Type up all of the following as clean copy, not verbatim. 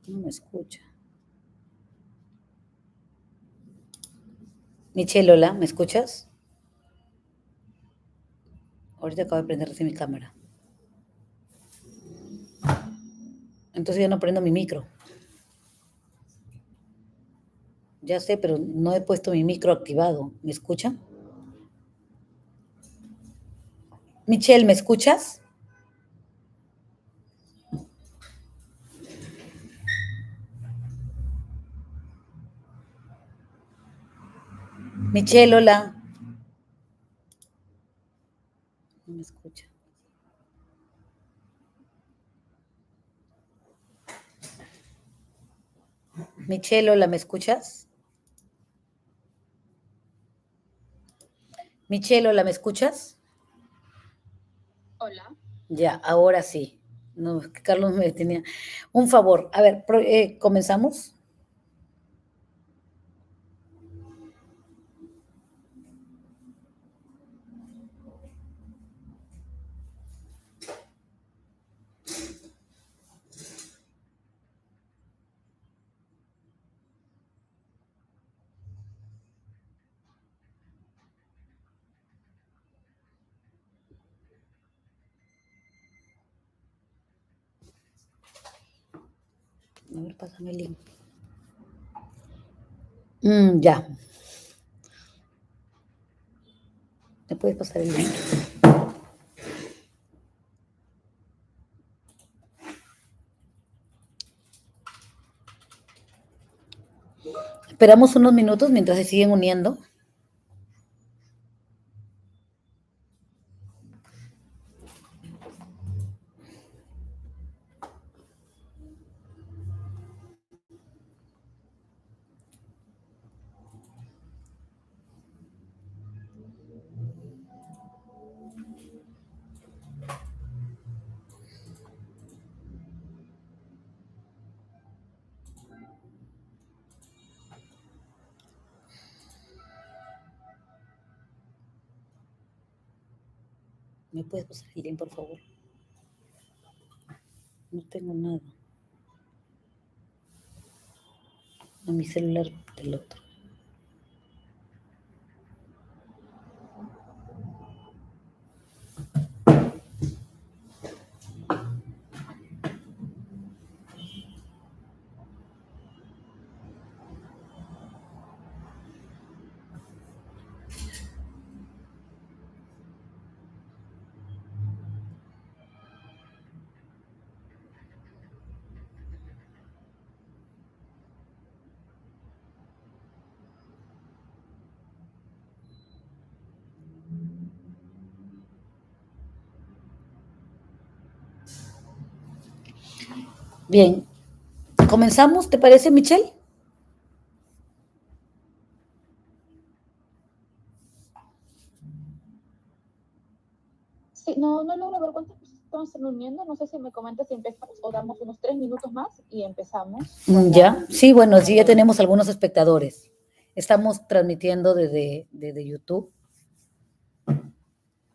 No me escucha. Michelle, hola, ¿me escuchas? Ahorita acabo de prender recién mi cámara. Entonces ya no prendo mi micro. Ya sé, pero no he puesto mi micro activado. ¿Me escuchan? Michelle, ¿me escuchas? Michelle, hola. No me escucha. Michelle, hola, ¿me escuchas? Michelle, hola, ¿me escuchas? Hola. Ya, ahora sí. No, es que Carlos me tenía. Un favor, a ver, ¿comenzamos? A ver, pásame el link. Ya, ¿me puedes pasar el link? Esperamos unos minutos mientras se siguen uniendo. ¿Me puedes pasar el link, por favor? No tengo nada. A mi celular del otro. Bien, ¿comenzamos? ¿Te parece, Michelle? Sí, no logro ver cuántas personas estamos reuniendo. No sé si me comentas si empezamos o damos unos 3 minutos más y empezamos con Ya, sí, bueno, sí, ya con tenemos algunos espectadores. Estamos transmitiendo desde YouTube,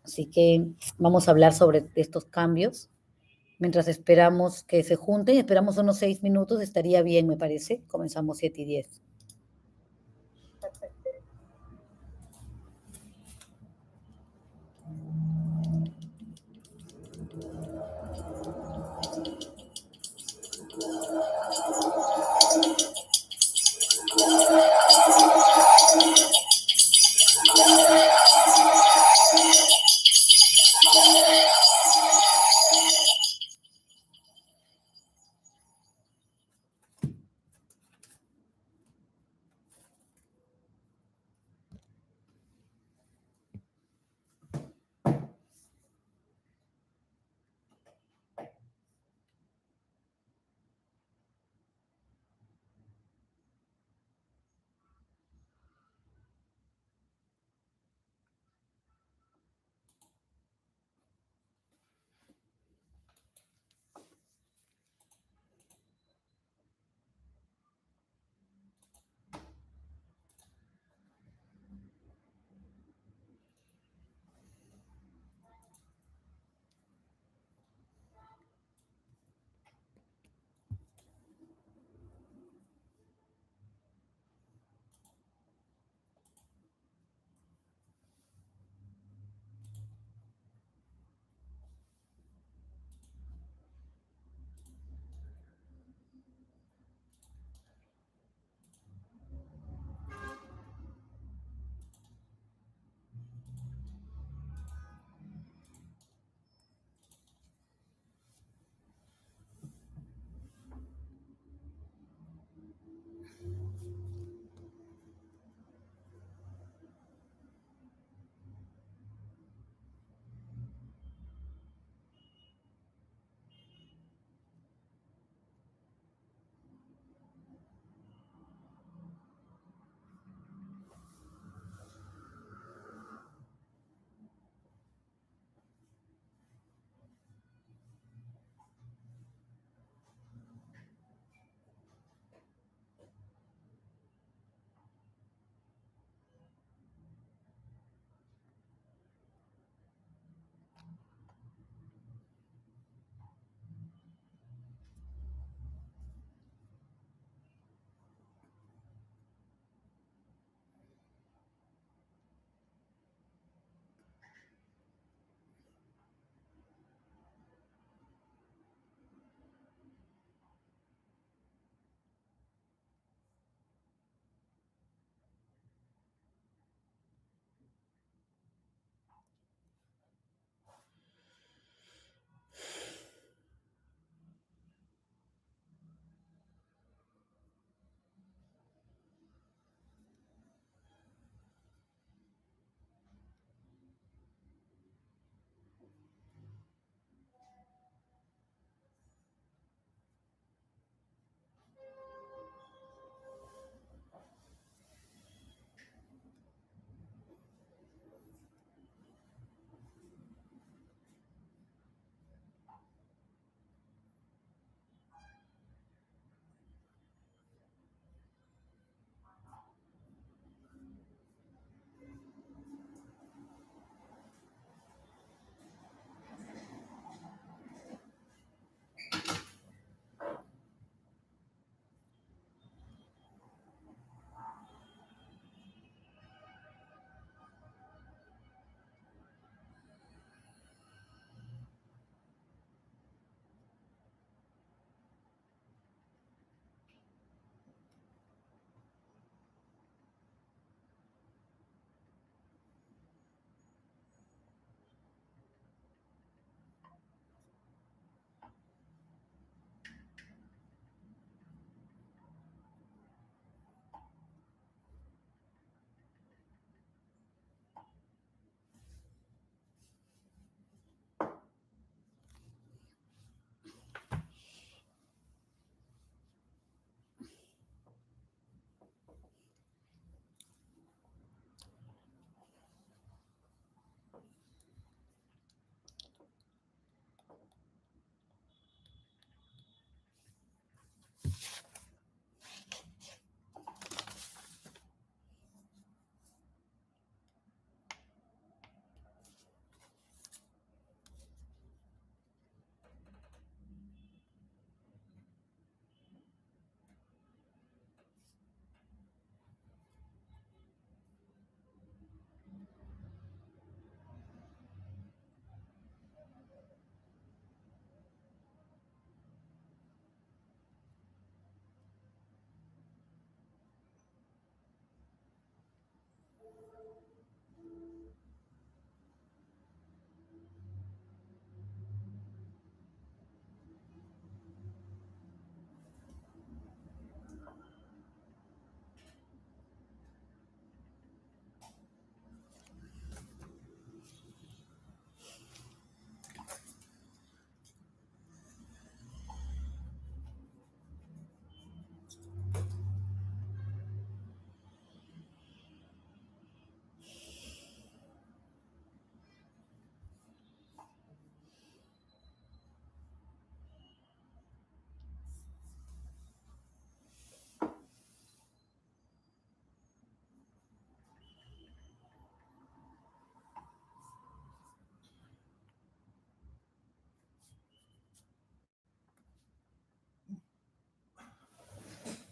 así que vamos a hablar sobre estos cambios. Mientras esperamos que se junten, esperamos unos 6 minutos, estaría bien, me parece. Comenzamos 7:10. Perfecto.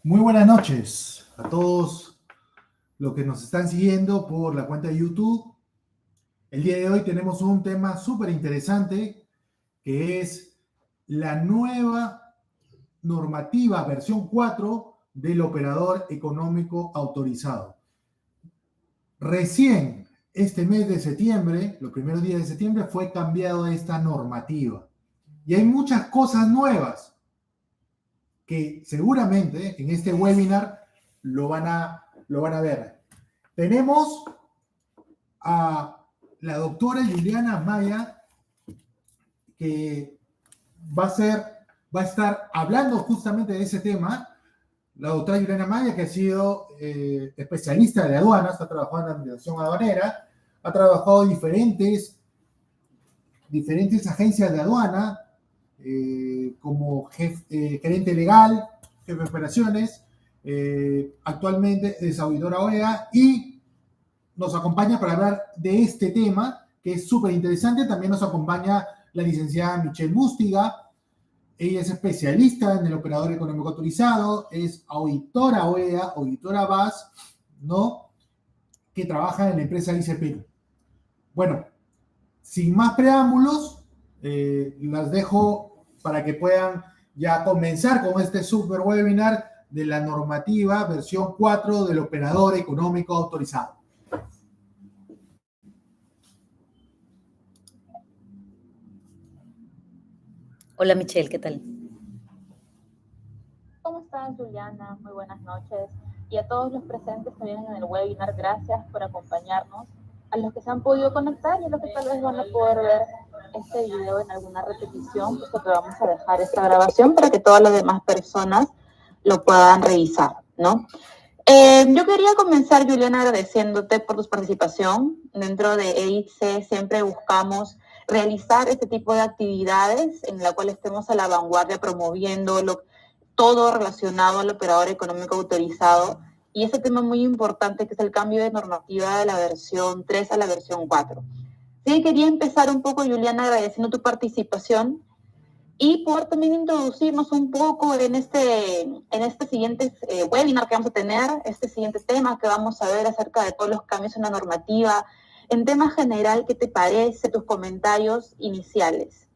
Muy buenas noches a todos los que nos están siguiendo por la cuenta de YouTube. El día de hoy tenemos un tema súper interesante que es la nueva normativa versión 4 del operador económico autorizado. Recién este mes de septiembre, los primeros días de septiembre, fue cambiado esta normativa. Y hay muchas cosas nuevas que seguramente en este webinar lo van a ver. Tenemos a la doctora Juliana Amaya, que va a estar hablando justamente de ese tema. La doctora Juliana Amaya, que ha sido especialista de aduanas, ha trabajado en la administración aduanera, ha trabajado en diferentes agencias de aduana, como gerente legal, jefe de operaciones, actualmente es auditora OEA y nos acompaña para hablar de este tema que es súper interesante. También nos acompaña la licenciada Michelle Mústiga. Ella es especialista en el operador económico autorizado, es auditora OEA, auditora BAS, ¿no? Que trabaja en la empresa ICP. Bueno, sin más preámbulos, las dejo para que puedan ya comenzar con este super webinar de la normativa versión 4 del operador económico autorizado. Hola Michelle, ¿qué tal? ¿Cómo estás, Juliana? Muy buenas noches. Y a todos los presentes también en el webinar, gracias por acompañarnos. A los que se han podido conectar y a los que tal vez van a poder ver este video en alguna repetición, pues que vamos a dejar esta grabación para que todas las demás personas lo puedan revisar, ¿no? Yo quería comenzar, Juliana, agradeciéndote por tu participación. Dentro de EIC siempre buscamos realizar este tipo de actividades en la cual estemos a la vanguardia promoviendo todo relacionado al operador económico autorizado y ese tema muy importante que es el cambio de normativa de la versión 3 a la versión 4. Sí, quería empezar un poco, Juliana, agradeciendo tu participación y poder también introducirnos un poco en este siguiente webinar que vamos a tener, este siguiente tema que vamos a ver acerca de todos los cambios en la normativa. En tema general, ¿qué te parece? Tus comentarios iniciales.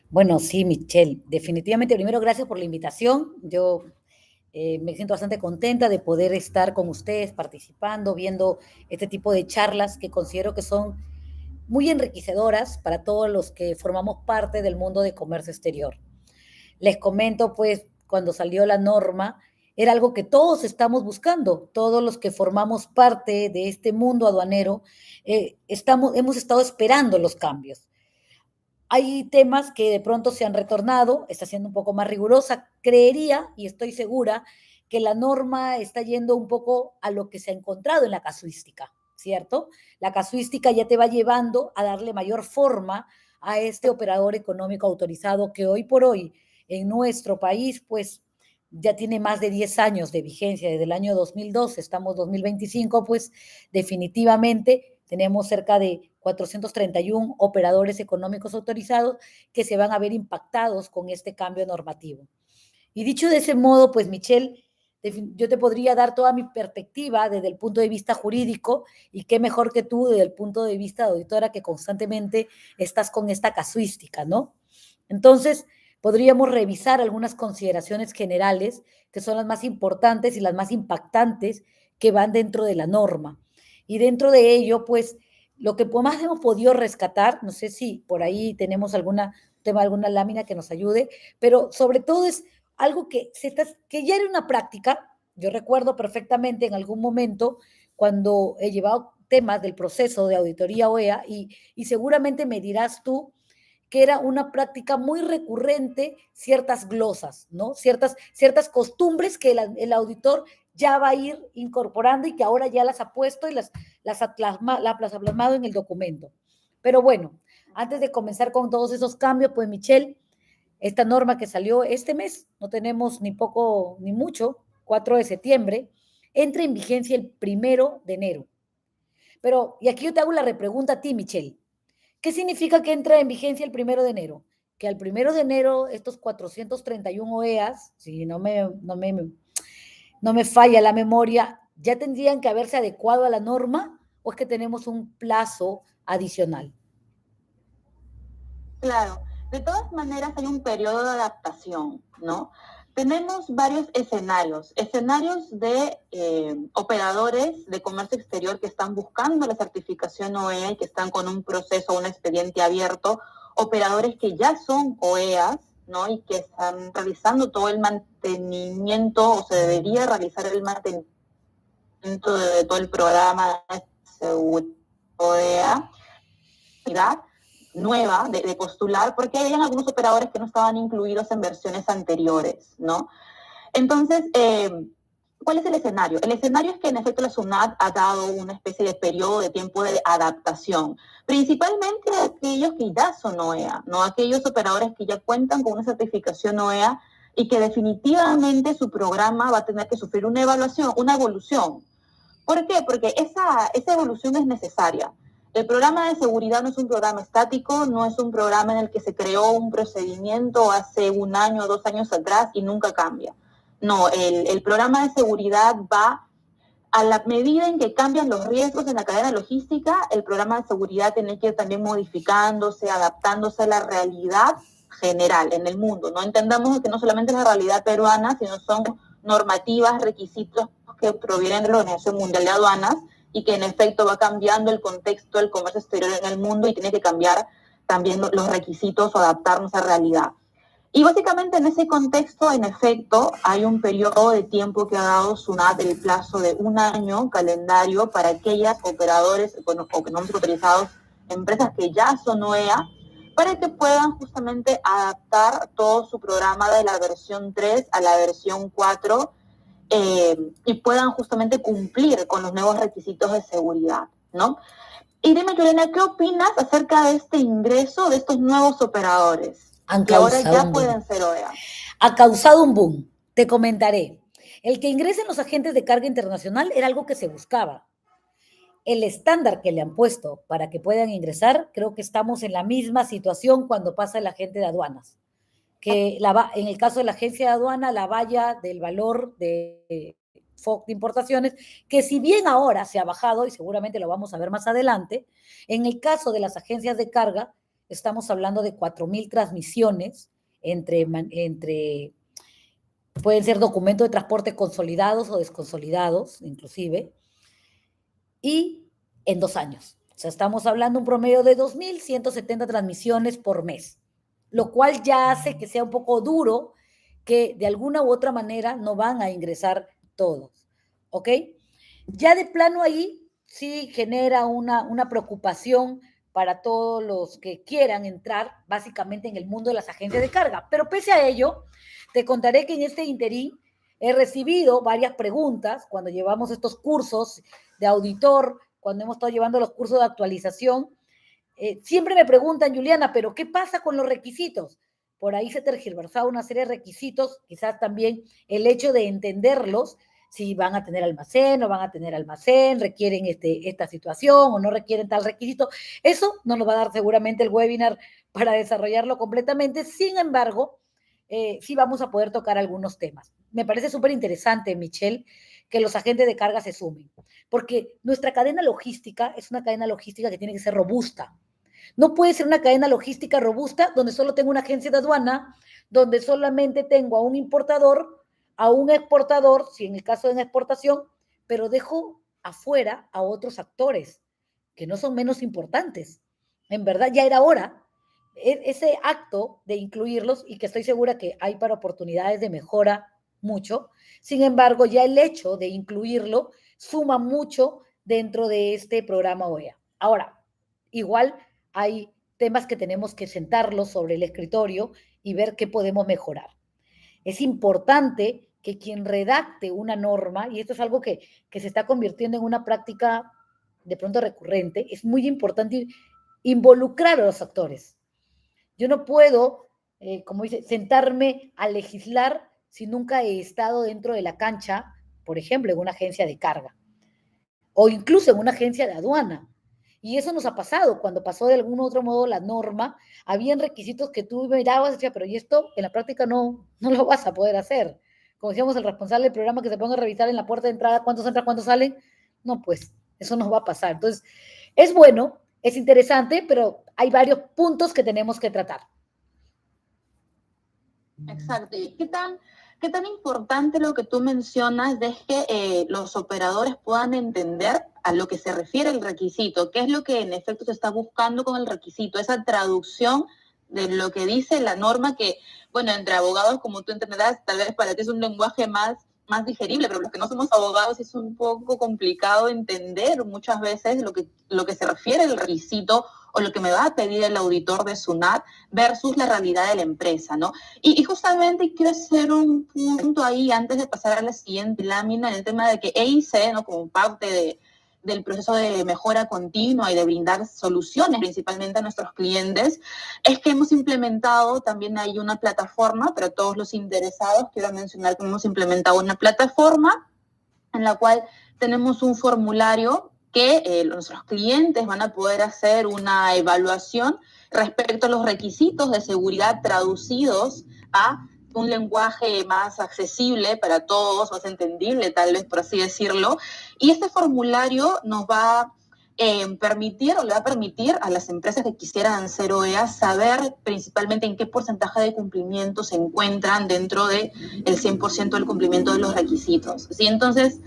Bueno, sí, Michelle, definitivamente, primero, gracias por la invitación. Yo me siento bastante contenta de poder estar con ustedes participando, viendo este tipo de charlas que considero que son muy enriquecedoras para todos los que formamos parte del mundo de comercio exterior. Les comento, pues, cuando salió la norma, era algo que todos estamos buscando, todos los que formamos parte de este mundo aduanero, hemos estado esperando los cambios. Hay temas que de pronto se han retornado, está siendo un poco más rigurosa. Creería y estoy segura que la norma está yendo un poco a lo que se ha encontrado en la casuística, ¿cierto? La casuística ya te va llevando a darle mayor forma a este operador económico autorizado que hoy por hoy en nuestro país, pues ya tiene más de 10 años de vigencia, desde el año 2002, estamos 2025, pues definitivamente tenemos cerca de 431 operadores económicos autorizados que se van a ver impactados con este cambio normativo. Y dicho de ese modo, pues Michelle, yo te podría dar toda mi perspectiva desde el punto de vista jurídico y qué mejor que tú desde el punto de vista de auditora que constantemente estás con esta casuística, ¿no? Entonces, podríamos revisar algunas consideraciones generales que son las más importantes y las más impactantes que van dentro de la norma. Y dentro de ello, pues, lo que más hemos podido rescatar, no sé si por ahí tenemos alguna lámina que nos ayude, pero sobre todo es algo que ya era una práctica. Yo recuerdo perfectamente en algún momento cuando he llevado temas del proceso de auditoría OEA y seguramente me dirás tú que era una práctica muy recurrente, ciertas glosas, ¿no? Ciertas costumbres que el auditor ya va a ir incorporando y que ahora ya las ha puesto y las ha plasmado en el documento. Pero bueno, antes de comenzar con todos esos cambios, pues Michelle, esta norma que salió este mes, no tenemos ni poco ni mucho, 4 de septiembre, entra en vigencia el 1 de enero. Pero, y aquí yo te hago la repregunta a ti, Michelle. ¿Qué significa que entra en vigencia el 1 de enero? Que al 1 de enero estos 431 OEAs, si no me no me falla la memoria, ¿ya tendrían que haberse adecuado a la norma o es que tenemos un plazo adicional? Claro, de todas maneras hay un periodo de adaptación, ¿no? Tenemos varios escenarios de operadores de comercio exterior que están buscando la certificación OEA y que están con un proceso, un expediente abierto, operadores que ya son OEAs, ¿no? Y que están realizando todo el mantenimiento o se debería realizar el mantenimiento de todo el programa de seguridad OEA nueva de postular, porque habían algunos operadores que no estaban incluidos en versiones anteriores, ¿no? Entonces, ¿cuál es el escenario? El escenario es que en efecto la SUNAT ha dado una especie de periodo de tiempo de adaptación, principalmente a aquellos que ya son OEA, ¿no? Aquellos operadores que ya cuentan con una certificación OEA y que definitivamente su programa va a tener que sufrir una evolución. ¿Por qué? Porque esa evolución es necesaria. El programa de seguridad no es un programa estático, no es un programa en el que se creó un procedimiento hace 1 año o 2 años atrás y nunca cambia. No, el programa de seguridad va a la medida en que cambian los riesgos en la cadena logística, el programa de seguridad tiene que ir también modificándose, adaptándose a la realidad general en el mundo. No entendamos que no solamente es la realidad peruana, sino son normativas, requisitos que provienen de la Organización Mundial de Aduanas y que en efecto va cambiando el contexto del comercio exterior en el mundo y tiene que cambiar también los requisitos o adaptarnos a la realidad. Y básicamente en ese contexto, en efecto, hay un periodo de tiempo que ha dado SUNAT, el plazo de 1 año calendario para aquellas operadores económicos autorizados, empresas que ya son OEA, para que puedan justamente adaptar todo su programa de la versión 3 a la versión 4 y puedan justamente cumplir con los nuevos requisitos de seguridad, ¿no? Y dime, Juliana, ¿qué opinas acerca de este ingreso de estos nuevos operadores? Que ahora ya pueden ser OEA. Ha causado un boom. Te comentaré. El que ingresen los agentes de carga internacional era algo que se buscaba. El estándar que le han puesto para que puedan ingresar, creo que estamos en la misma situación cuando pasa el agente de aduanas. Que en el caso de la agencia de aduana, la valla del valor de FOC de importaciones, que si bien ahora se ha bajado, y seguramente lo vamos a ver más adelante, en el caso de las agencias de carga, estamos hablando de 4.000 transmisiones entre, pueden ser documentos de transporte consolidados o desconsolidados, inclusive, y en 2 años. O sea, estamos hablando un promedio de 2.170 transmisiones por mes, lo cual ya hace que sea un poco duro, que de alguna u otra manera no van a ingresar todos, ¿ok? Ya de plano ahí sí genera una preocupación para todos los que quieran entrar básicamente en el mundo de las agencias de carga. Pero pese a ello, te contaré que en este interín he recibido varias preguntas cuando llevamos estos cursos de auditor, cuando hemos estado llevando los cursos de actualización. Siempre me preguntan, Juliana, ¿pero qué pasa con los requisitos? Por ahí se tergiversaba una serie de requisitos, quizás también el hecho de entenderlos, si van a tener almacén, no van a tener almacén, requieren esta situación o no requieren tal requisito. Eso nos lo va a dar seguramente el webinar para desarrollarlo completamente. Sin embargo, sí vamos a poder tocar algunos temas. Me parece súper interesante, Michelle, que los agentes de carga se sumen, porque nuestra cadena logística es una cadena logística que tiene que ser robusta. No puede ser una cadena logística robusta donde solo tengo una agencia de aduana, donde solamente tengo a un importador, a un exportador, si en el caso de una exportación, pero dejo afuera a otros actores que no son menos importantes. En verdad, ya era hora ese acto de incluirlos y que estoy segura que hay para oportunidades de mejora mucho. Sin embargo, ya el hecho de incluirlo suma mucho dentro de este programa OEA. Ahora, igual hay temas que tenemos que sentarlos sobre el escritorio y ver qué podemos mejorar. Es importante que quien redacte una norma, y esto es algo que se está convirtiendo en una práctica de pronto recurrente, es muy importante involucrar a los actores. Yo no puedo, como dice, sentarme a legislar si nunca he estado dentro de la cancha, por ejemplo, en una agencia de carga o incluso en una agencia de aduana. Y eso nos ha pasado, cuando pasó de algún otro modo la norma, habían requisitos que tú mirabas y decías, pero ¿y esto en la práctica no lo vas a poder hacer? como decíamos, el responsable del programa que se ponga a revisar en la puerta de entrada cuántos entran, cuántos salen. No, pues eso no va a pasar. Entonces, es bueno, es interesante, pero hay varios puntos que tenemos que tratar. Exacto. ¿Y qué tan importante lo que tú mencionas es que los operadores puedan entender a lo que se refiere el requisito? ¿Qué es lo que en efecto se está buscando con el requisito? Esa traducción de lo que dice la norma que, bueno, entre abogados, como tú entenderás, tal vez para ti es un lenguaje más digerible, pero los que no somos abogados es un poco complicado entender muchas veces lo que se refiere al requisito o lo que me va a pedir el auditor de SUNAT versus la realidad de la empresa, ¿no? Y justamente quiero hacer un punto ahí antes de pasar a la siguiente lámina en el tema de que EIC, ¿no? Como parte del proceso de mejora continua y de brindar soluciones principalmente a nuestros clientes, es que hemos implementado, también hay una plataforma, para todos los interesados, quiero mencionar que hemos implementado una plataforma en la cual tenemos un formulario que nuestros clientes van a poder hacer una evaluación respecto a los requisitos de seguridad traducidos a un lenguaje más accesible para todos, más entendible tal vez, por así decirlo. Y este formulario nos va a permitir o le va a permitir a las empresas que quisieran ser OEA saber principalmente en qué porcentaje de cumplimiento se encuentran dentro del 100% del cumplimiento de los requisitos. ¿Sí? Entonces,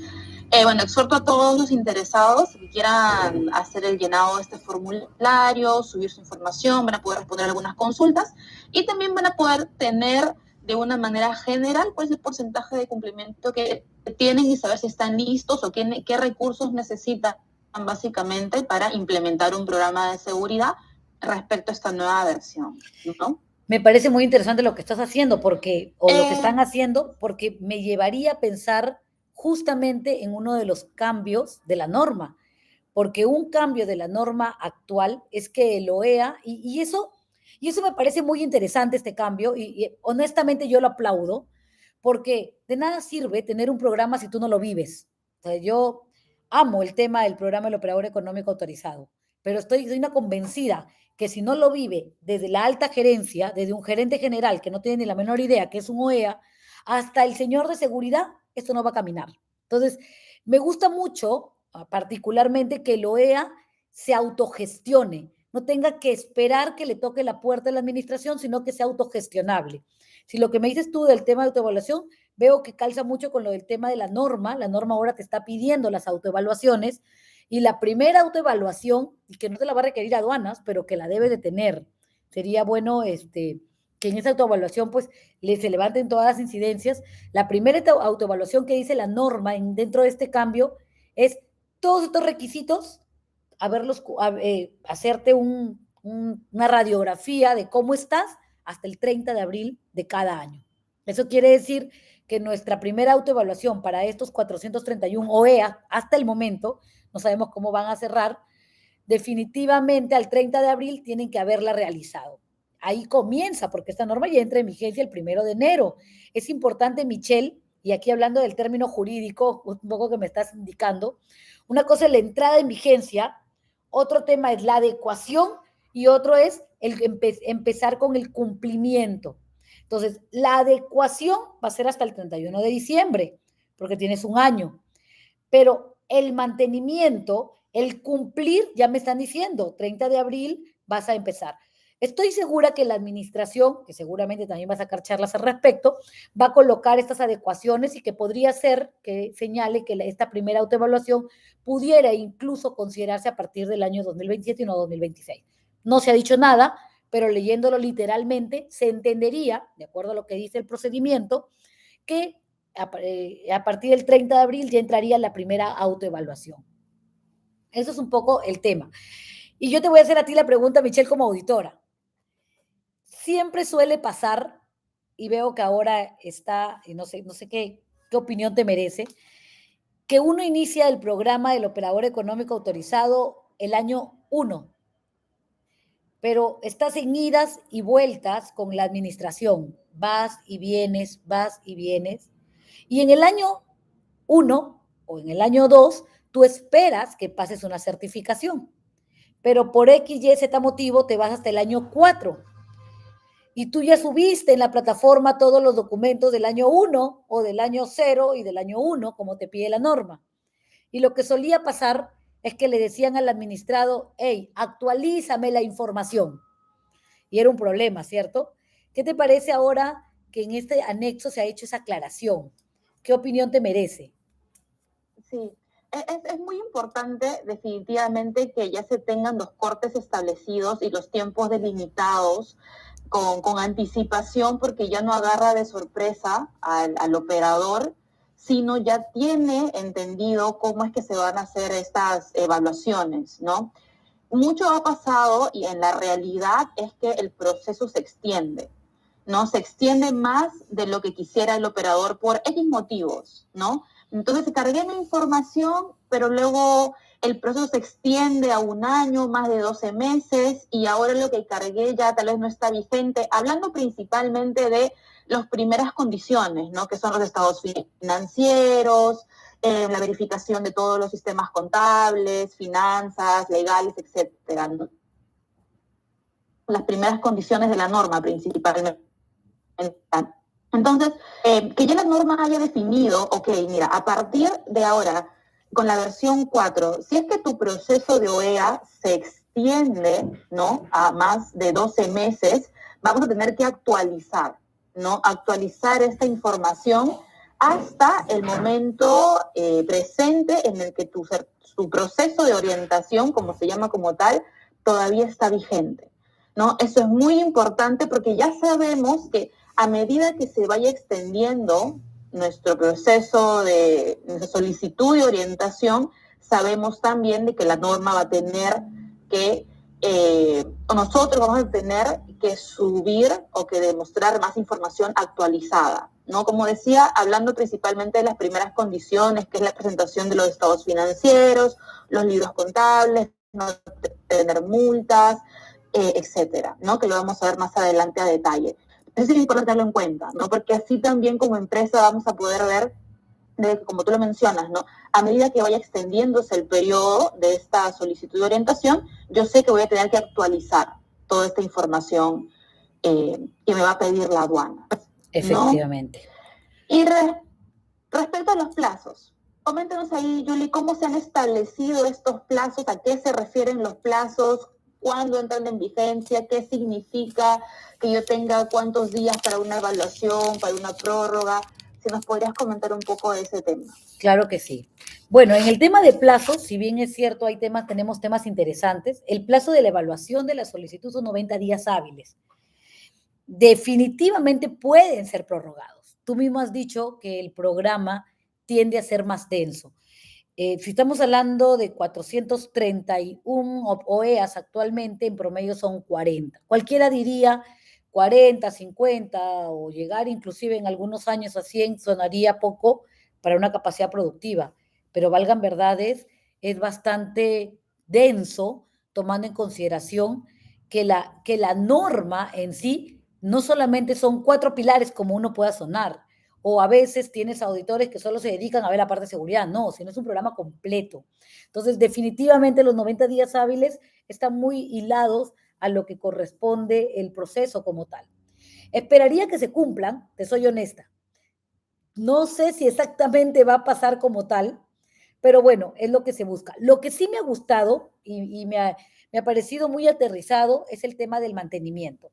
bueno, exhorto a todos los interesados que quieran hacer el llenado de este formulario, subir su información, van a poder responder algunas consultas y también van a poder tener de una manera general cuál es el porcentaje de cumplimiento que tienen y saber si están listos o qué recursos necesitan básicamente para implementar un programa de seguridad respecto a esta nueva versión, ¿no? Me parece muy interesante lo que estás haciendo, porque, o lo que están haciendo, porque me llevaría a pensar justamente en uno de los cambios de la norma, porque un cambio de la norma actual es que el OEA, y eso me parece muy interesante, este cambio, y honestamente yo lo aplaudo, porque de nada sirve tener un programa si tú no lo vives. O sea, yo amo el tema del programa del operador económico autorizado, pero soy una convencida que si no lo vive desde la alta gerencia, desde un gerente general que no tiene ni la menor idea que es un OEA, hasta el señor de seguridad, esto no va a caminar. Entonces, me gusta mucho, particularmente, que el OEA se autogestione, no tenga que esperar que le toque la puerta de la administración, sino que sea autogestionable. Si lo que me dices tú del tema de autoevaluación, veo que calza mucho con lo del tema de la norma ahora te está pidiendo las autoevaluaciones, y la primera autoevaluación, y que no te la va a requerir aduanas, pero que la debe de tener, sería bueno que en esa autoevaluación pues se levanten todas las incidencias. La primera autoevaluación que dice la norma dentro de este cambio es todos estos requisitos, hacerte una radiografía de cómo estás hasta el 30 de abril de cada año. Eso quiere decir que nuestra primera autoevaluación para estos 431 OEA hasta el momento, no sabemos cómo van a cerrar, definitivamente al 30 de abril tienen que haberla realizado. Ahí comienza, porque esta norma ya entra en vigencia el 1 de enero. Es importante, Michelle, y aquí hablando del término jurídico, un poco que me estás indicando, una cosa es la entrada en vigencia, otro tema es la adecuación y otro es empezar con el cumplimiento. Entonces, la adecuación va a ser hasta el 31 de diciembre, porque tienes un año, pero el mantenimiento, el cumplir, ya me están diciendo, 30 de abril vas a empezar. Estoy segura que la administración, que seguramente también va a sacar charlas al respecto, va a colocar estas adecuaciones y que podría ser que señale que esta primera autoevaluación pudiera incluso considerarse a partir del año 2027 y no 2026. No se ha dicho nada, pero leyéndolo literalmente se entendería, de acuerdo a lo que dice el procedimiento, que a partir del 30 de abril ya entraría la primera autoevaluación. Eso es un poco el tema. Y yo te voy a hacer a ti la pregunta, Michelle, como auditora. Siempre suele pasar, y veo que ahora está, y no sé qué opinión te merece, que uno inicia el programa del operador económico autorizado el año 1, pero estás en idas y vueltas con la administración. Vas y vienes, y en el año 1 o en el año 2, tú esperas que pases una certificación, pero por X, Y, Z motivo te vas hasta el año 4. y tú ya subiste en la plataforma todos los documentos del año 1 o del año 0 y del año 1, como te pide la norma. Y lo que solía pasar es que le decían al administrado, hey, actualízame la información. Y era un problema, ¿cierto? ¿Qué te parece ahora que en este anexo se ha hecho esa aclaración? ¿Qué opinión te merece? Sí, es muy importante definitivamente que ya se tengan los cortes establecidos y los tiempos delimitados con anticipación, porque ya no agarra de sorpresa al operador, sino ya tiene entendido cómo es que se van a hacer estas evaluaciones, ¿no? Mucho ha pasado y en la realidad es que el proceso se extiende, ¿no? Se extiende más de lo que quisiera el operador por X motivos, ¿no? Entonces cargué mi información, pero luego el proceso se extiende a 1 año, más de 12 meses, y ahora lo que cargué ya tal vez no está vigente, hablando principalmente de las primeras condiciones, ¿no? Que son los estados financieros, la verificación de todos los sistemas contables, finanzas, legales, etcétera, ¿no? Las primeras condiciones de la norma principalmente. Entonces, que ya la norma haya definido, ok, mira, a partir de ahora, con la versión 4, si es que tu proceso de OEA se extiende, ¿no?, a más de 12 meses, vamos a tener que actualizar, ¿no? Actualizar esta información hasta el momento presente en el que tu proceso de orientación, como se llama como tal, todavía está vigente, ¿no? Eso es muy importante porque ya sabemos que a medida que se vaya extendiendo nuestro proceso de nuestra solicitud de orientación, sabemos también de que la norma va a tener que, nosotros vamos a tener que subir o que demostrar más información actualizada, ¿no? Como decía, hablando principalmente de las primeras condiciones, que es la presentación de los estados financieros, los libros contables, no tener multas, etcétera, ¿no? Que lo vamos a ver más adelante a detalle. Eso es importante tenerlo en cuenta, ¿no? Porque así también como empresa vamos a poder ver, como tú lo mencionas, ¿no? A medida que vaya extendiéndose el periodo de esta solicitud de orientación, yo sé que voy a tener que actualizar toda esta información que me va a pedir la aduana, ¿no? Efectivamente. Y respecto a los plazos, coméntanos ahí, Julie, ¿cómo se han establecido estos plazos? ¿A qué se refieren los plazos? ¿Cuándo entran en vigencia? ¿Qué significa que yo tenga cuántos días para una evaluación, para una prórroga? Si nos podrías comentar un poco de ese tema. Claro que sí. Bueno, en el tema de plazos, si bien es cierto, tenemos temas interesantes, el plazo de la evaluación de la solicitud son 90 días hábiles. Definitivamente pueden ser prorrogados. Tú mismo has dicho que el programa tiende a ser más denso. Si estamos hablando de 431 OEAs actualmente, en promedio son 40. Cualquiera diría 40, 50 o llegar inclusive en algunos años a 100 sonaría poco para una capacidad productiva, pero valgan verdades, es bastante denso tomando en consideración que la norma en sí no solamente son 4 pilares como uno pueda sonar, o a veces tienes auditores que solo se dedican a ver la parte de seguridad, no, sino es un programa completo. Entonces, definitivamente los 90 días hábiles están muy hilados a lo que corresponde el proceso como tal. Esperaría que se cumplan, te soy honesta. No sé si exactamente va a pasar como tal, pero bueno, es lo que se busca. Lo que sí me ha gustado y me ha parecido muy aterrizado es el tema del mantenimiento,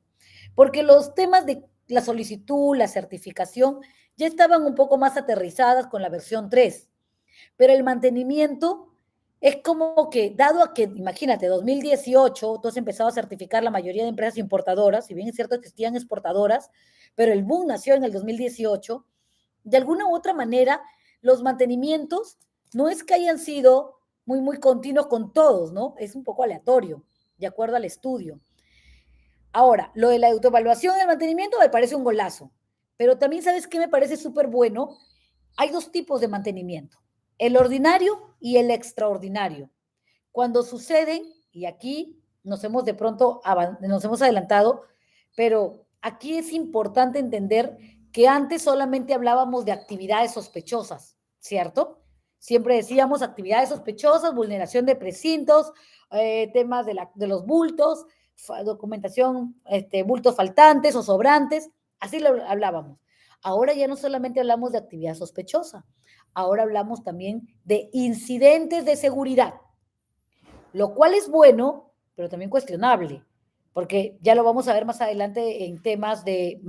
porque los temas de la solicitud, la certificación, ya estaban un poco más aterrizadas con la versión 3, pero el mantenimiento es como que, dado a que, imagínate, 2018, tú has empezado a certificar la mayoría de empresas importadoras, si bien es cierto que existían exportadoras, pero el boom nació en el 2018, de alguna u otra manera, los mantenimientos no es que hayan sido muy, muy continuos con todos, ¿no? Es un poco aleatorio, de acuerdo al estudio. Ahora, lo de la autoevaluación y el mantenimiento me parece un golazo, pero también, ¿sabes qué me parece súper bueno? Hay 2 tipos de mantenimiento, el ordinario y el extraordinario. Cuando suceden, y aquí nos hemos de pronto, nos hemos adelantado, pero aquí es importante entender que antes solamente hablábamos de actividades sospechosas, ¿cierto? Siempre decíamos actividades sospechosas, vulneración de precintos, temas de los bultos, documentación, bultos faltantes o sobrantes, así lo hablábamos. Ahora ya no solamente hablamos de actividad sospechosa, ahora hablamos también de incidentes de seguridad, lo cual es bueno, pero también cuestionable, porque ya lo vamos a ver más adelante en temas de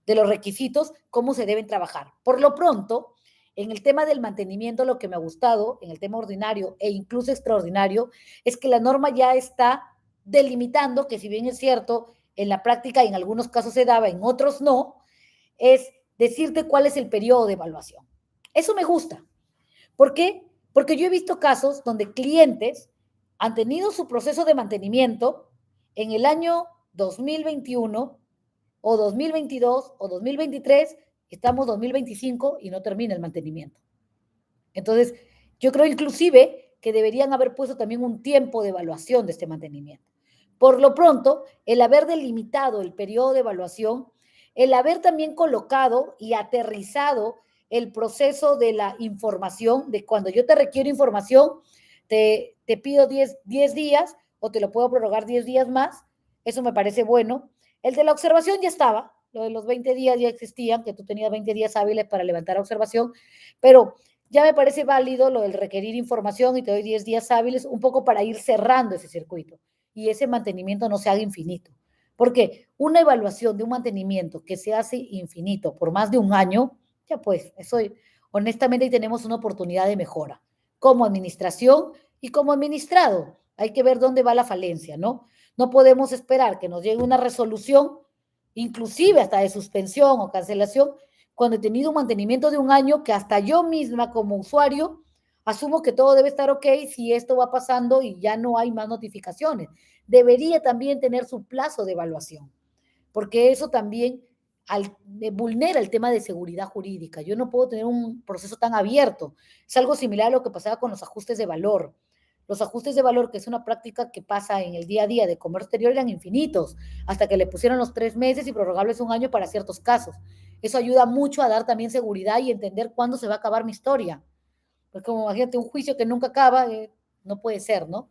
los requisitos, cómo se deben trabajar. Por lo pronto, en el tema del mantenimiento, lo que me ha gustado, en el tema ordinario e incluso extraordinario, es que la norma ya está delimitando, que si bien es cierto, en la práctica en algunos casos se daba, en otros no, es decirte cuál es el periodo de evaluación. Eso me gusta. ¿Por qué? Porque yo he visto casos donde clientes han tenido su proceso de mantenimiento en el año 2021 o 2022 o 2023, estamos 2025 y no termina el mantenimiento. Entonces, yo creo inclusive que deberían haber puesto también un tiempo de evaluación de este mantenimiento. Por lo pronto, el haber delimitado el periodo de evaluación, el haber también colocado y aterrizado el proceso de la información, de cuando yo te requiero información, te pido 10 días o te lo puedo prorrogar 10 días más, eso me parece bueno. El de la observación ya estaba, lo de los 20 días ya existían, que tú tenías 20 días hábiles para levantar observación, pero ya me parece válido lo del requerir información y te doy 10 días hábiles, un poco para ir cerrando ese circuito y ese mantenimiento no se haga infinito. Porque una evaluación de un mantenimiento que se hace infinito por más de un año, ya pues, eso honestamente tenemos una oportunidad de mejora como administración y como administrado. Hay que ver dónde va la falencia, ¿no? No podemos esperar que nos llegue una resolución, inclusive hasta de suspensión o cancelación, cuando he tenido un mantenimiento de un año que hasta yo misma como usuario asumo que todo debe estar ok si esto va pasando y ya no hay más notificaciones. Debería también tener su plazo de evaluación, porque eso también vulnera el tema de seguridad jurídica. Yo no puedo tener un proceso tan abierto. Es algo similar a lo que pasaba con los ajustes de valor. Los ajustes de valor, que es una práctica que pasa en el día a día de comercio exterior, eran infinitos, hasta que le pusieron los 3 meses y prorrogables un año para ciertos casos. Eso ayuda mucho a dar también seguridad y entender cuándo se va a acabar mi historia. Pues como imagínate un juicio que nunca acaba, no puede ser, ¿no?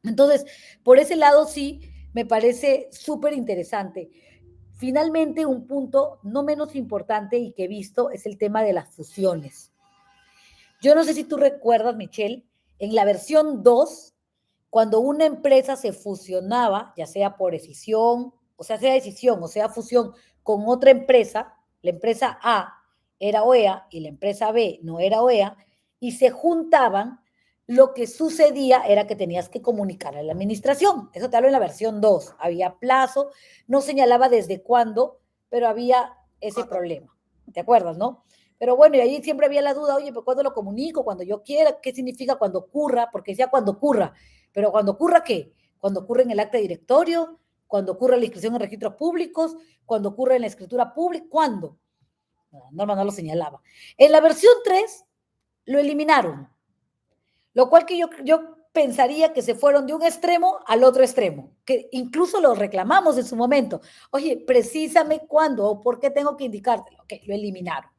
Entonces, por ese lado sí, me parece súper interesante. Finalmente, un punto no menos importante y que he visto es el tema de las fusiones. Yo no sé si tú recuerdas, Michelle, en la versión 2, cuando una empresa se fusionaba, ya sea por decisión, o sea fusión con otra empresa, la empresa A era OEA y la empresa B no era OEA, y se juntaban, lo que sucedía era que tenías que comunicar a la administración. Eso te hablo en la versión 2. Había plazo, no señalaba desde cuándo, pero había ese problema. ¿Te acuerdas, no? Pero bueno, y ahí siempre había la duda, oye, ¿pero cuándo lo comunico? Cuando yo quiera, ¿qué significa cuando ocurra? Porque decía cuando ocurra. Pero ¿cuando ocurra qué? Cuando ocurre en el acta de directorio, cuando ocurre la inscripción en registros públicos, cuando ocurre en la escritura pública, ¿cuándo? La norma no lo señalaba. En la versión 3 lo eliminaron, lo cual que yo pensaría que se fueron de un extremo al otro extremo, que incluso lo reclamamos en su momento. Oye, precisame cuándo o por qué tengo que indicártelo. Ok, lo eliminaron.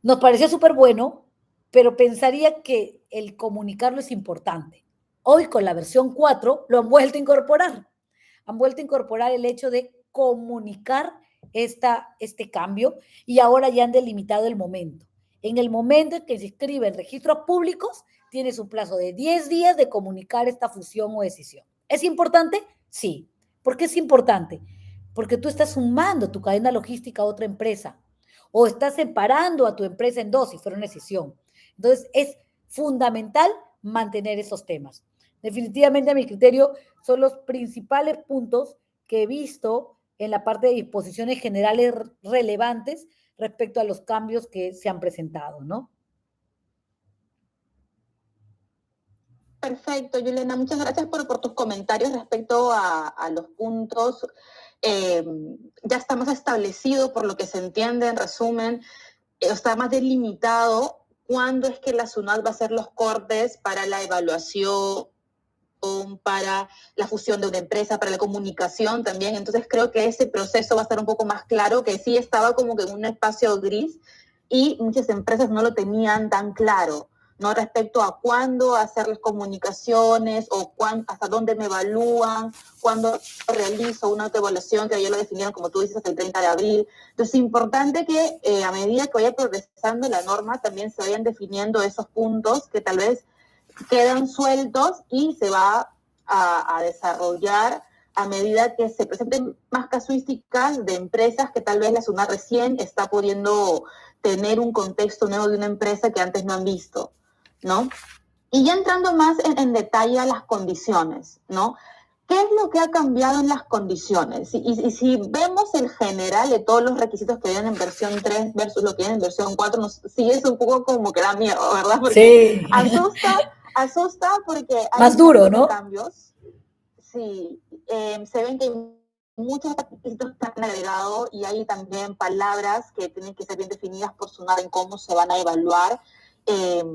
Nos pareció súper bueno, pero pensaría que el comunicarlo es importante. Hoy con la versión 4 lo han vuelto a incorporar. Han vuelto a incorporar el hecho de comunicar este cambio y ahora ya han delimitado el momento. En el momento en que se inscribe en registros públicos, tiene su plazo de 10 días de comunicar esta fusión o decisión. ¿Es importante? Sí. ¿Por qué es importante? Porque tú estás sumando tu cadena logística a otra empresa o estás separando a tu empresa en dos si fuera una decisión. Entonces, es fundamental mantener esos temas. Definitivamente, a mi criterio, son los principales puntos que he visto en la parte de disposiciones generales relevantes respecto a los cambios que se han presentado, ¿no? Perfecto, Juliana, muchas gracias por tus comentarios respecto a los puntos. Ya está más establecido, por lo que se entiende, en resumen, está más delimitado cuándo es que la SUNAT va a hacer los cortes para la evaluación, para la fusión de una empresa, para la comunicación también. Entonces creo que ese proceso va a estar un poco más claro, que sí estaba como que en un espacio gris y muchas empresas no lo tenían tan claro, ¿no? Respecto a cuándo hacerles comunicaciones o hasta dónde me evalúan, cuándo realizo una autoevaluación, que ya lo definieron, como tú dices, hasta el 30 de abril. Entonces, es importante que a medida que vaya progresando la norma, también se vayan definiendo esos puntos que tal vez quedan sueltos y se va a desarrollar a medida que se presenten más casuísticas de empresas que tal vez la SUNAT recién está pudiendo tener un contexto nuevo de una empresa que antes no han visto, ¿no? Y ya entrando más en detalle a las condiciones, ¿no? ¿Qué es lo que ha cambiado en las condiciones? Y si vemos el general de todos los requisitos que vienen en versión 3 versus lo que viene en versión 4, sí es un poco como que da miedo, ¿verdad? Porque Sí. asusta porque hay Más duro, ¿no? cambios. Sí, se ven que muchos requisitos están agregados y hay también palabras que tienen que ser bien definidas por SUNAT en cómo se van a evaluar.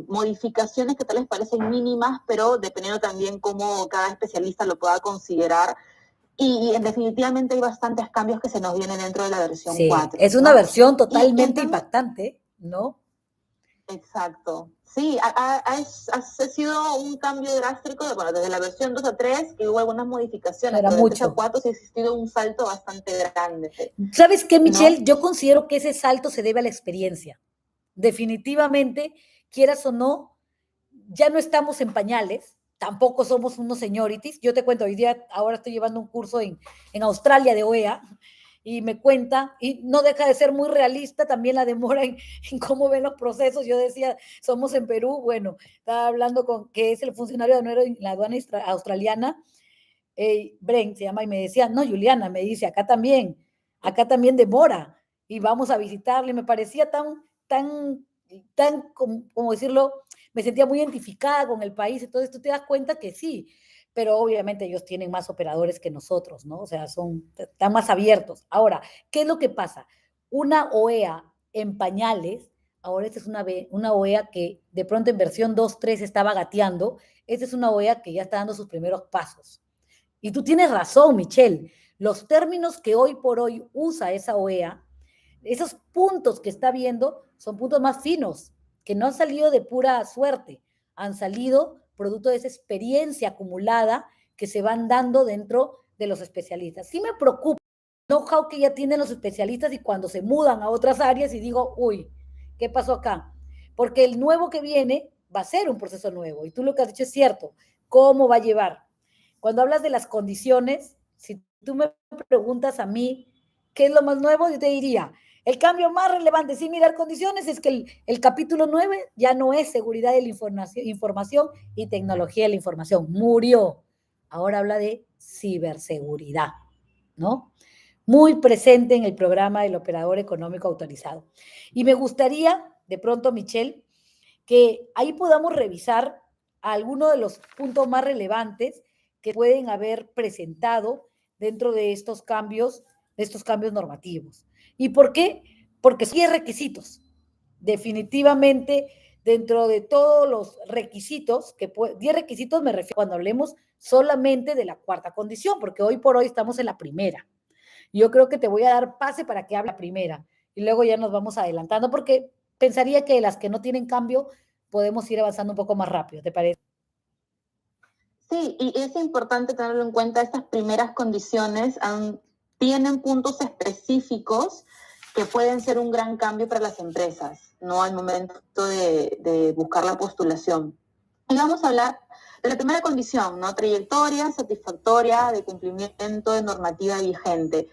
Modificaciones que tal vez parecen mínimas, pero dependiendo también cómo cada especialista lo pueda considerar. Y definitivamente hay bastantes cambios que se nos vienen dentro de la versión 4. Es una versión totalmente impactante, ¿no? Exacto. Sí, ha sido un cambio drástico desde la versión 2 a 3, que hubo algunas modificaciones, pero de 3 a 4 sí ha existido un salto bastante grande. ¿Sabes qué, Michelle? ¿No? Yo considero que ese salto se debe a la experiencia. Definitivamente, quieras o no, ya no estamos en pañales, tampoco somos unos seniorities. Yo te cuento, hoy día, ahora estoy llevando un curso en Australia de OEA, y me cuenta, y no deja de ser muy realista también la demora en cómo ven los procesos. Yo decía, somos en Perú, bueno, estaba hablando con, que es el funcionario de la aduana australiana, Brent se llama, y me decía, no, Juliana, me dice, acá también demora, y vamos a visitarle. Me parecía tan, como decirlo, me sentía muy identificada con el país. Entonces tú te das cuenta que sí, pero obviamente ellos tienen más operadores que nosotros, ¿no? O sea, están más abiertos. Ahora, ¿qué es lo que pasa? Una OEA en pañales, ahora esta es una OEA que de pronto en versión 2, 3 estaba gateando. Esta es una OEA que ya está dando sus primeros pasos. Y tú tienes razón, Michelle, los términos que hoy por hoy usa esa OEA, esos puntos que está viendo son puntos más finos, que no han salido de pura suerte, han salido producto de esa experiencia acumulada que se van dando dentro de los especialistas. Sí me preocupa el know-how que ya tienen los especialistas y cuando se mudan a otras áreas y digo, uy, ¿qué pasó acá? Porque el nuevo que viene va a ser un proceso nuevo y tú lo que has dicho es cierto, ¿cómo va a llevar? Cuando hablas de las condiciones, si tú me preguntas a mí qué es lo más nuevo, yo te diría, el cambio más relevante sin mirar condiciones es que el capítulo 9 ya no es seguridad de la información y tecnología de la información. Murió. Ahora habla de ciberseguridad, ¿no? Muy presente en el programa del operador económico autorizado. Y me gustaría, de pronto, Michelle, que ahí podamos revisar algunos de los puntos más relevantes que pueden haber presentado dentro de estos cambios normativos. ¿Y por qué? Porque sí hay requisitos. Definitivamente, dentro de todos los requisitos, 10 requisitos me refiero cuando hablemos solamente de la cuarta condición, porque hoy por hoy estamos en la primera. Yo creo que te voy a dar pase para que hable la primera y luego ya nos vamos adelantando, porque pensaría que las que no tienen cambio podemos ir avanzando un poco más rápido, ¿te parece? Sí, y es importante tenerlo en cuenta. Estas primeras condiciones tienen puntos específicos que pueden ser un gran cambio para las empresas, ¿no? Al momento de buscar la postulación. Y vamos a hablar de la primera condición, ¿no? Trayectoria satisfactoria de cumplimiento de normativa vigente.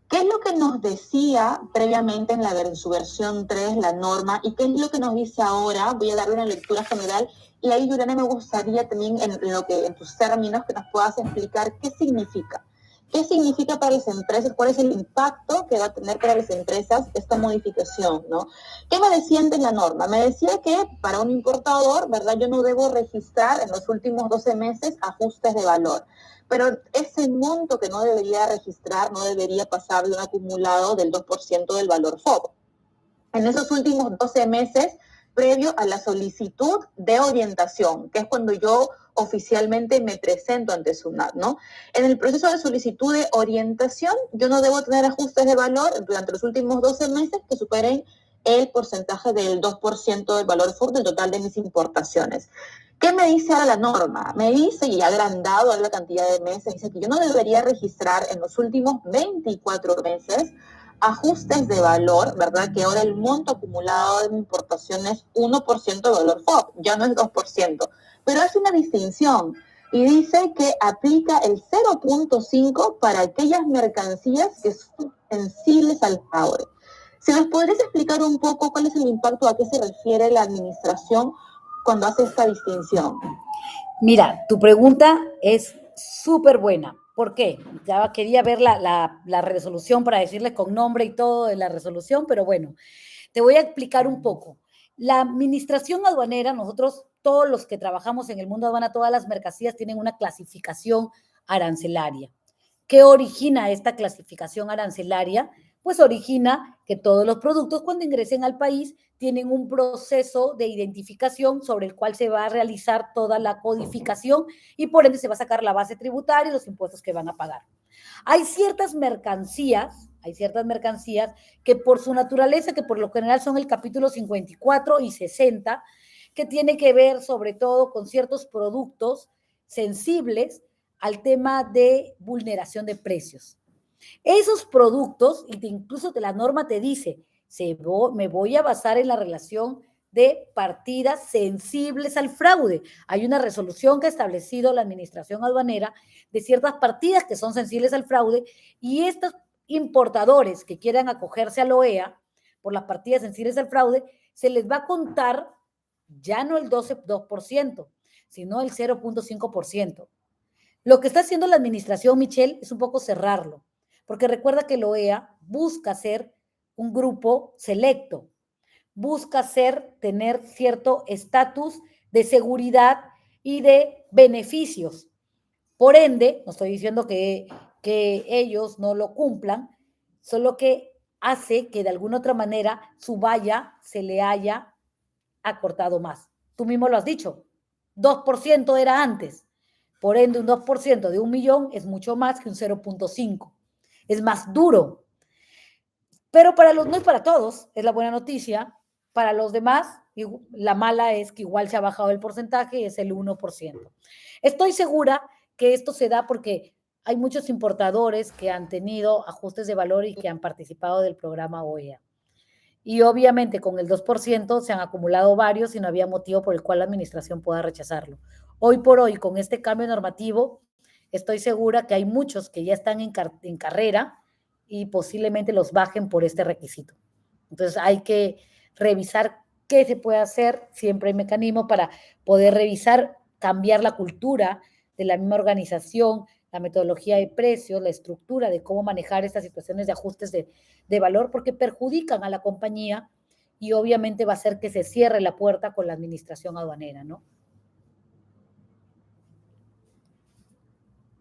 ¿Qué es lo que nos decía previamente en su versión 3, la norma, y qué es lo que nos dice ahora? Voy a darle una lectura general y ahí, Juliana, me gustaría también en tus términos que nos puedas explicar qué significa. ¿Qué significa para las empresas? ¿Cuál es el impacto que va a tener para las empresas esta modificación, ¿no? ¿Qué me decía antes la norma? Me decía que para un importador, ¿verdad? Yo no debo registrar en los últimos 12 meses ajustes de valor. Pero ese monto que no debería registrar no debería pasar de un acumulado del 2% del valor FOB. En esos últimos 12 meses, previo a la solicitud de orientación, que es cuando yo oficialmente me presento ante SUNAT, ¿no? En el proceso de solicitud de orientación, yo no debo tener ajustes de valor durante los últimos 12 meses que superen el porcentaje del 2% del valor FOB del total de mis importaciones. ¿Qué me dice ahora la norma? Me dice, y ha agrandado la cantidad de meses, dice que yo no debería registrar en los últimos 24 meses ajustes de valor, ¿verdad? Que ahora el monto acumulado de mi importación es 1% de valor FOB, ya no es 2%. Pero hace una distinción y dice que aplica el 0.5 para aquellas mercancías que son sensibles al fraude. ¿Si nos podrías explicar un poco cuál es el impacto, a qué se refiere la administración cuando hace esta distinción? Mira, tu pregunta es súper buena. ¿Por qué? Ya quería ver la resolución para decirles con nombre y todo de la resolución, pero bueno, te voy a explicar un poco. La administración aduanera, nosotros, todos los que trabajamos en el mundo aduana, todas las mercancías tienen una clasificación arancelaria. ¿Qué origina esta clasificación arancelaria? Pues origina que todos los productos cuando ingresen al país tienen un proceso de identificación sobre el cual se va a realizar toda la codificación y por ende se va a sacar la base tributaria y los impuestos que van a pagar. Hay ciertas mercancías que por su naturaleza, que por lo general son el capítulo 54 y 60, que tiene que ver sobre todo con ciertos productos sensibles al tema de vulneración de precios. Esos productos, incluso la norma te dice, me voy a basar en la relación de partidas sensibles al fraude. Hay una resolución que ha establecido la administración aduanera de ciertas partidas que son sensibles al fraude y estos importadores que quieran acogerse a la OEA por las partidas sensibles al fraude, se les va a contar ya no el 2%, sino el 0.5%. Lo que está haciendo la administración, Michelle, es un poco cerrarlo, porque recuerda que la OEA busca ser un grupo selecto, busca tener cierto estatus de seguridad y de beneficios. Por ende, no estoy diciendo que ellos no lo cumplan, solo que hace que de alguna otra manera su valla se le haya acortado más. Tú mismo lo has dicho, 2% era antes. Por ende, un 2% de 1 millón es mucho más que un 0.5. Es más duro. Pero no es para todos, es la buena noticia. Para los demás, la mala es que igual se ha bajado el porcentaje y es el 1%. Estoy segura que esto se da porque hay muchos importadores que han tenido ajustes de valor y que han participado del programa OEA. Y obviamente con el 2% se han acumulado varios y no había motivo por el cual la administración pueda rechazarlo. Hoy por hoy, con este cambio normativo, estoy segura que hay muchos que ya están en carrera y posiblemente los bajen por este requisito. Entonces hay que revisar qué se puede hacer, siempre hay mecanismos para poder revisar, cambiar la cultura de la misma organización, la metodología de precios, la estructura de cómo manejar estas situaciones de ajustes de valor, porque perjudican a la compañía y obviamente va a hacer que se cierre la puerta con la administración aduanera, ¿no?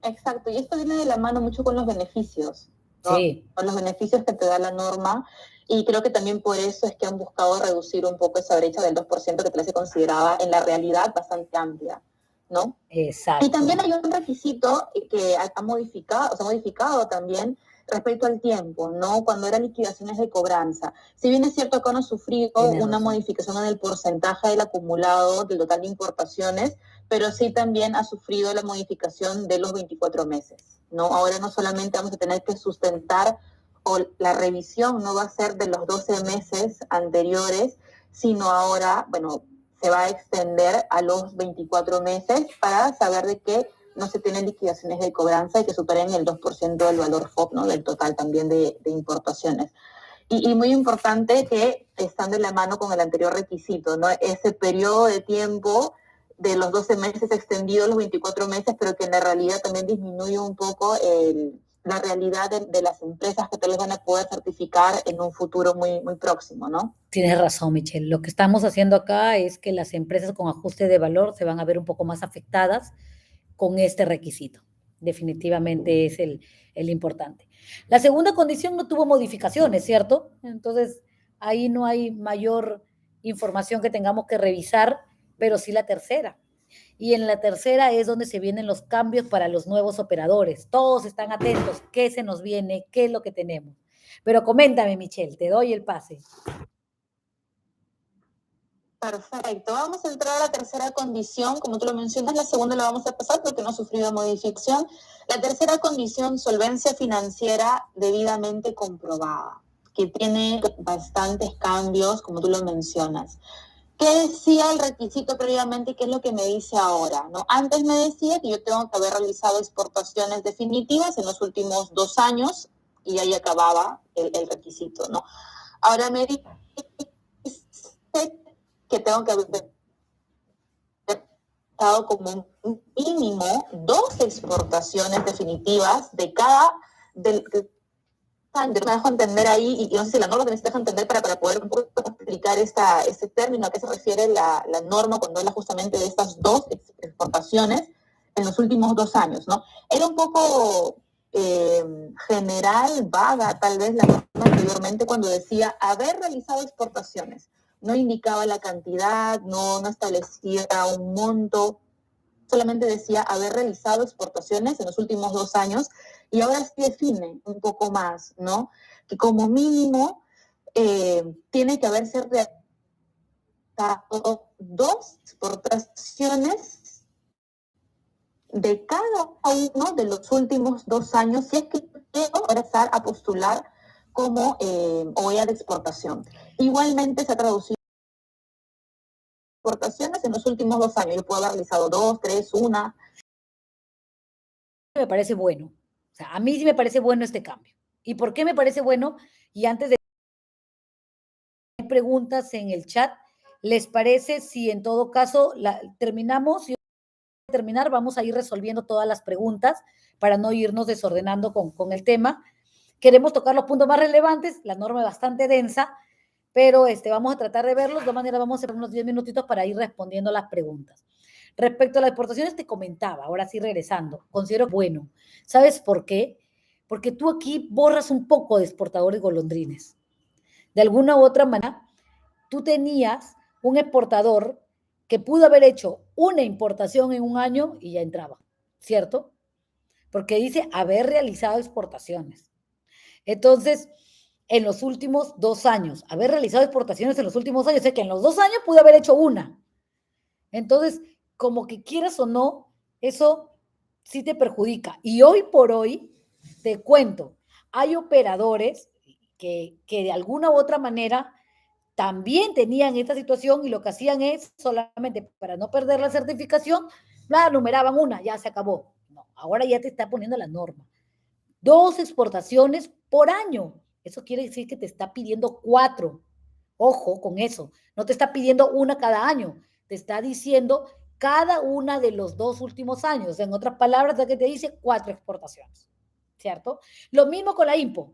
Exacto, y esto viene de la mano mucho con los beneficios, ¿no? Sí. Con los beneficios que te da la norma, y creo que también por eso es que han buscado reducir un poco esa brecha del 2% que se consideraba en la realidad bastante amplia, ¿no? Exacto. Y también hay un requisito que se ha modificado también respecto al tiempo, ¿no? Cuando eran liquidaciones de cobranza. Si bien es cierto que no ha sufrido una modificación en el porcentaje del acumulado del total de importaciones, pero sí también ha sufrido la modificación de los 24 meses, ¿no? Ahora no solamente vamos a tener que sustentar o la revisión no va a ser de los 12 meses anteriores, sino ahora, bueno, se va a extender a los 24 meses para saber de que no se tienen liquidaciones de cobranza y que superen el 2% del valor FOB, ¿no? Del total también de importaciones. Y muy importante que están de la mano con el anterior requisito, ¿no? Ese periodo de tiempo de los 12 meses extendido a los 24 meses, pero que en la realidad también disminuye un poco la realidad de las empresas que tal vez van a poder certificar en un futuro muy, muy próximo, ¿no? Tienes razón, Michelle. Lo que estamos haciendo acá es que las empresas con ajuste de valor se van a ver un poco más afectadas con este requisito. Definitivamente es el importante. La segunda condición no tuvo modificaciones, ¿cierto? Entonces, ahí no hay mayor información que tengamos que revisar, pero sí la tercera. Y en la tercera es donde se vienen los cambios para los nuevos operadores. Todos están atentos, qué se nos viene, qué es lo que tenemos. Pero coméntame, Michelle, te doy el pase. Perfecto. Vamos a entrar a la tercera condición. Como tú lo mencionas, la segunda la vamos a pasar porque no ha sufrido modificación. La tercera condición, solvencia financiera debidamente comprobada, que tiene bastantes cambios, como tú lo mencionas. ¿Qué decía el requisito previamente y qué es lo que me dice ahora? ¿No? Antes me decía que yo tengo que haber realizado exportaciones definitivas en los últimos 2 años y ahí acababa el requisito, ¿no? Ahora me dice que tengo que haber estado como un mínimo 2 exportaciones definitivas de cada... me dejo entender ahí, y no sé si la norma también se deja entender para poder un poco explicar este término a qué se refiere la norma cuando habla justamente de estas 2 exportaciones en los últimos 2 años, ¿no? Era un poco general, vaga tal vez la norma anteriormente cuando decía haber realizado exportaciones. No indicaba la cantidad, no establecía un monto, solamente decía haber realizado exportaciones en los últimos 2 años, y ahora sí define un poco más, ¿no? Que como mínimo tiene que haberse realizado 2 exportaciones de cada uno de los últimos 2 años, si es que quiero empezar a postular como OEA de exportación. Igualmente se ha traducido exportaciones en los últimos 2 años. Yo puedo haber realizado 2, 3, 1. Me parece bueno. O sea, a mí sí me parece bueno este cambio. ¿Y por qué me parece bueno? Y antes de preguntas en el chat, ¿les parece si en todo caso terminamos? Y terminar, vamos a ir resolviendo todas las preguntas para no irnos desordenando con el tema. Queremos tocar los puntos más relevantes, la norma es bastante densa, pero vamos a tratar de verlos. De todas maneras, vamos a hacer unos 10 minutitos para ir respondiendo las preguntas. Respecto a las exportaciones, te comentaba, ahora sí regresando, considero bueno. ¿Sabes por qué? Porque tú aquí borras un poco de exportadores golondrines. De alguna u otra manera, tú tenías un exportador que pudo haber hecho una importación en un año y ya entraba, ¿cierto? Porque dice haber realizado exportaciones. Entonces, en los últimos 2 años, haber realizado exportaciones en los últimos años, sé que en los 2 años pude haber hecho una. Entonces, como que quieras o no, eso sí te perjudica. Y hoy por hoy, te cuento, hay operadores que de alguna u otra manera también tenían esta situación y lo que hacían es solamente para no perder la certificación, la numeraban una, ya se acabó. No, ahora ya te está poniendo la norma. 2 exportaciones por año. Eso quiere decir que te está pidiendo 4. Ojo con eso. No te está pidiendo una cada año. Te está diciendo cada una de los 2 últimos años. En otras palabras, que te dice 4 exportaciones. ¿Cierto? Lo mismo con la IMPO.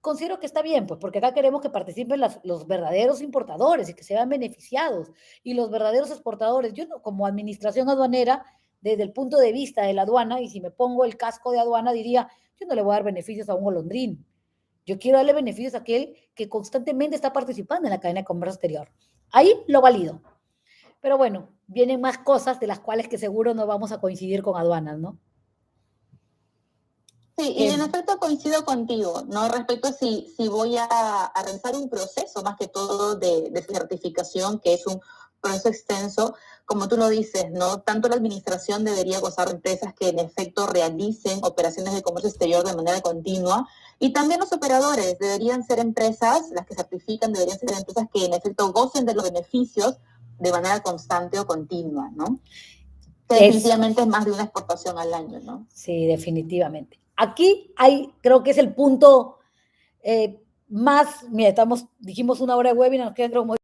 Considero que está bien, pues, porque acá queremos que participen los verdaderos importadores y que se vean beneficiados. Y los verdaderos exportadores, yo no, como administración aduanera, desde el punto de vista de la aduana, y si me pongo el casco de aduana, diría, yo no le voy a dar beneficios a un golondrín. Yo quiero darle beneficios a aquel que constantemente está participando en la cadena de comercio exterior. Ahí lo valido. Pero bueno, vienen más cosas de las cuales que seguro no vamos a coincidir con aduanas, ¿no? Sí, y en efecto coincido contigo, ¿no? Respecto a si voy a realizar un proceso, más que todo de certificación, que es un proceso extenso, como tú lo dices, ¿no? Tanto la administración debería gozar de empresas que en efecto realicen operaciones de comercio exterior de manera continua, y también los operadores deberían ser empresas, las que certifican, deberían ser empresas que en efecto gocen de los beneficios de manera constante o continua, ¿no? Que definitivamente es más de una exportación al año, ¿no? Sí, definitivamente. Aquí creo que es el punto más, mira, dijimos 1 hora de webinar, nos queda como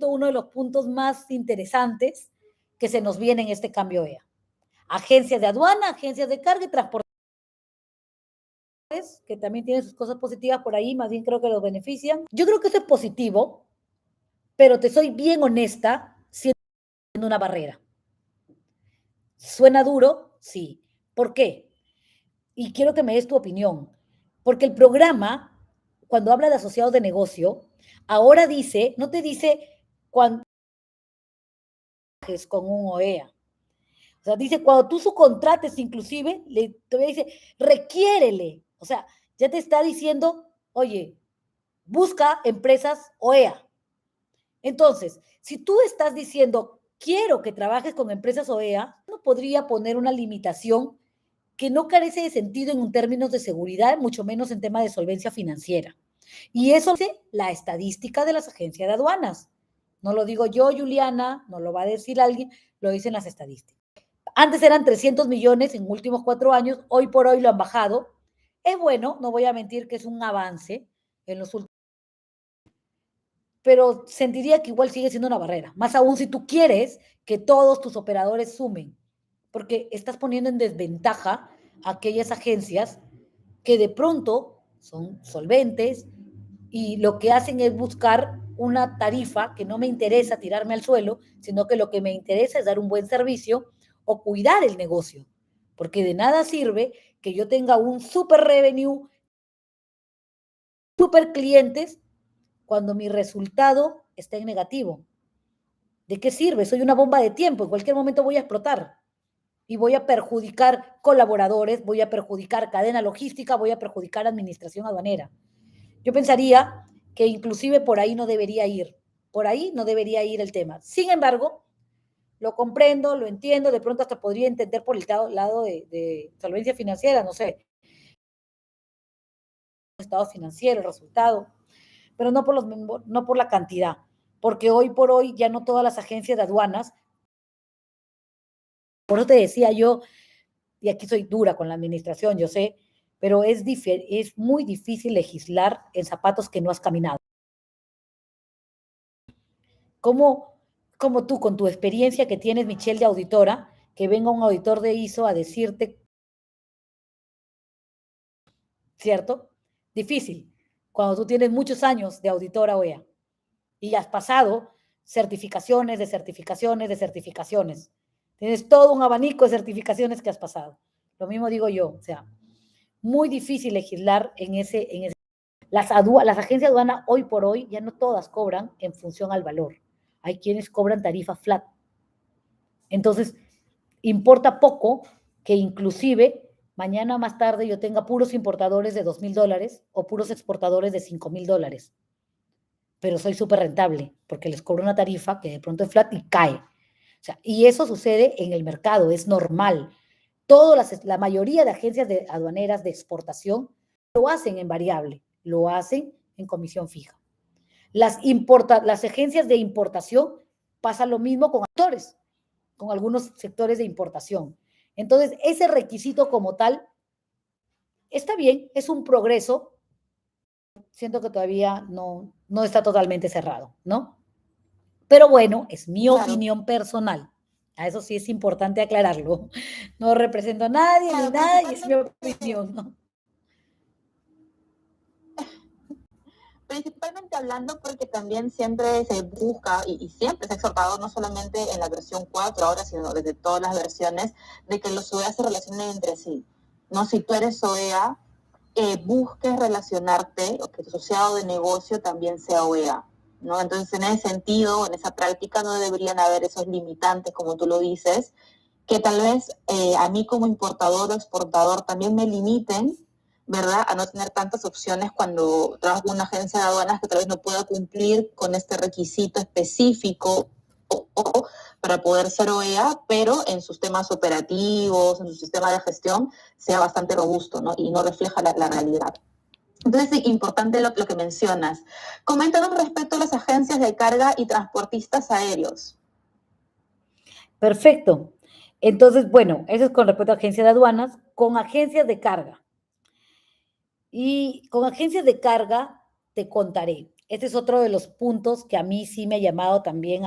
uno de los puntos más interesantes que se nos viene en este cambio EA. Agencias de aduana, agencias de carga y transporte, que también tienen sus cosas positivas por ahí, más bien creo que los benefician. Yo creo que eso es positivo, pero te soy bien honesta, siendo una barrera. ¿Suena duro? Sí. ¿Por qué? Y quiero que me des tu opinión, porque el programa, cuando habla de asociados de negocio, ahora dice, no te dice cuando con un OEA. O sea, dice, cuando tú subcontrates inclusive, todavía dice, requiérele. O sea, ya te está diciendo, oye, busca empresas OEA. Entonces, si tú estás diciendo, quiero que trabajes con empresas OEA, no podría poner una limitación que no carece de sentido en términos de seguridad, mucho menos en tema de solvencia financiera. Y eso dice la estadística de las agencias de aduanas. No lo digo yo, Juliana, no lo va a decir alguien, lo dicen las estadísticas. Antes eran 300 millones en últimos 4 años, hoy por hoy lo han bajado. Es bueno, no voy a mentir que es un avance en los últimos, pero sentiría que igual sigue siendo una barrera. Más aún si tú quieres que todos tus operadores sumen, porque estás poniendo en desventaja a aquellas agencias que de pronto son solventes y lo que hacen es buscar una tarifa que no me interesa tirarme al suelo, sino que lo que me interesa es dar un buen servicio o cuidar el negocio, porque de nada sirve que yo tenga un super revenue, super clientes, cuando mi resultado está en negativo. ¿De qué sirve? Soy una bomba de tiempo, en cualquier momento voy a explotar y voy a perjudicar colaboradores, voy a perjudicar cadena logística, voy a perjudicar administración aduanera. Yo pensaría que inclusive por ahí no debería ir, por ahí no debería ir el tema. Sin embargo, lo comprendo, lo entiendo, de pronto hasta podría entender por el lado de solvencia financiera, no sé, estado financiero, el resultado, pero no por la cantidad, porque hoy por hoy ya no todas las agencias de aduanas, por eso te decía yo, y aquí soy dura con la administración, yo sé, pero es muy difícil legislar en zapatos que no has caminado. ¿Cómo, cómo tú, con tu experiencia que tienes, Michelle, de auditora, que venga un auditor de ISO a decirte, ¿cierto? Difícil, cuando tú tienes muchos años de auditora OEA y has pasado certificaciones, de certificaciones, de certificaciones. Tienes todo un abanico de certificaciones que has pasado. Lo mismo digo yo, o sea, muy difícil legislar en ese. Las agencias de aduana hoy por hoy ya no todas cobran en función al valor. Hay quienes cobran tarifa flat. Entonces, importa poco que inclusive mañana más tarde yo tenga puros importadores de $2,000 o puros exportadores de $5,000. Pero soy súper rentable porque les cobro una tarifa que de pronto es flat y cae. O sea, y eso sucede en el mercado, es normal. La mayoría de agencias aduaneras de exportación lo hacen en variable, lo hacen en comisión fija. Las agencias de importación pasa lo mismo con actores, con algunos sectores de importación. Entonces, ese requisito como tal está bien, es un progreso. Siento que todavía no está totalmente cerrado, ¿no? Pero bueno, es mi opinión personal. A eso sí es importante aclararlo. No represento a nadie ni nada y es mi opinión, ¿no? Principalmente hablando porque también siempre se busca y siempre se ha exhortado, no solamente en la versión 4 ahora, sino desde todas las versiones, de que los OEA se relacionen entre sí. ¿No? Si tú eres OEA, busques relacionarte, o que tu asociado de negocio también sea OEA. ¿No? Entonces, en ese sentido, en esa práctica, no deberían haber esos limitantes, como tú lo dices, que tal vez a mí como importador o exportador también me limiten, ¿verdad?, a no tener tantas opciones cuando trabajo en una agencia de aduanas que tal vez no pueda cumplir con este requisito específico para poder ser OEA, pero en sus temas operativos, en su sistema de gestión, sea bastante robusto, ¿no? Y no refleja la realidad. Entonces, sí, importante lo que mencionas. Coméntanos respecto a las agencias de carga y transportistas aéreos. Perfecto. Entonces, bueno, eso es con respecto a agencias de aduanas, con agencias de carga. Y con agencias de carga te contaré. Este es otro de los puntos que a mí sí me ha llamado también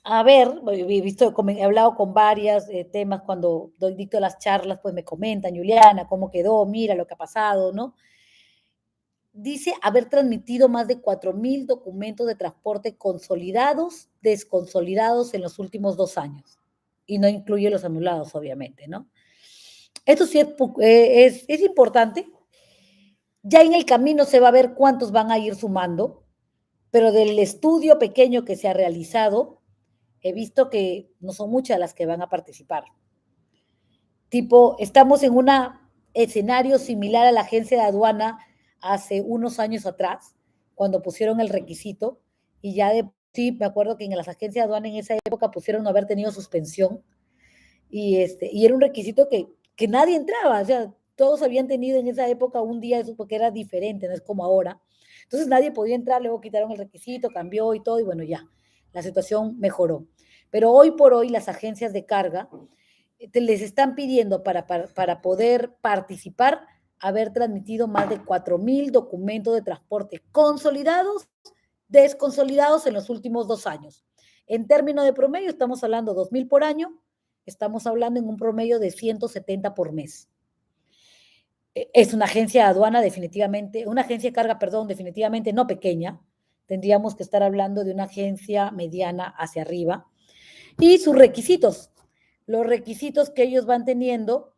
a ver, he hablado con varias temas cuando dicto las charlas, pues me comentan, Juliana, cómo quedó, mira lo que ha pasado, ¿no? Dice haber transmitido más de 4,000 documentos de transporte consolidados, desconsolidados en los últimos 2 años. Y no incluye los anulados, obviamente, ¿no? Esto sí es importante. Ya en el camino se va a ver cuántos van a ir sumando, pero del estudio pequeño que se ha realizado, he visto que no son muchas las que van a participar. Tipo, estamos en un escenario similar a la agencia de aduana hace unos años atrás, cuando pusieron el requisito, y ya de sí, me acuerdo que en las agencias de aduana en esa época pusieron no haber tenido suspensión, y era un requisito que nadie entraba, o sea, todos habían tenido en esa época un día eso porque era diferente, no es como ahora. Entonces nadie podía entrar, luego quitaron el requisito, cambió y todo, y bueno, ya, la situación mejoró. Pero hoy por hoy las agencias de carga les están pidiendo para poder participar haber transmitido más de 4.000 documentos de transporte consolidados, desconsolidados en los últimos 2 años. En términos de promedio, estamos hablando 2.000 por año, estamos hablando en un promedio de 170 por mes. Es una agencia de aduana definitivamente, una agencia de carga, perdón, definitivamente no pequeña. Tendríamos que estar hablando de una agencia mediana hacia arriba. Y sus requisitos, los requisitos que ellos van teniendo,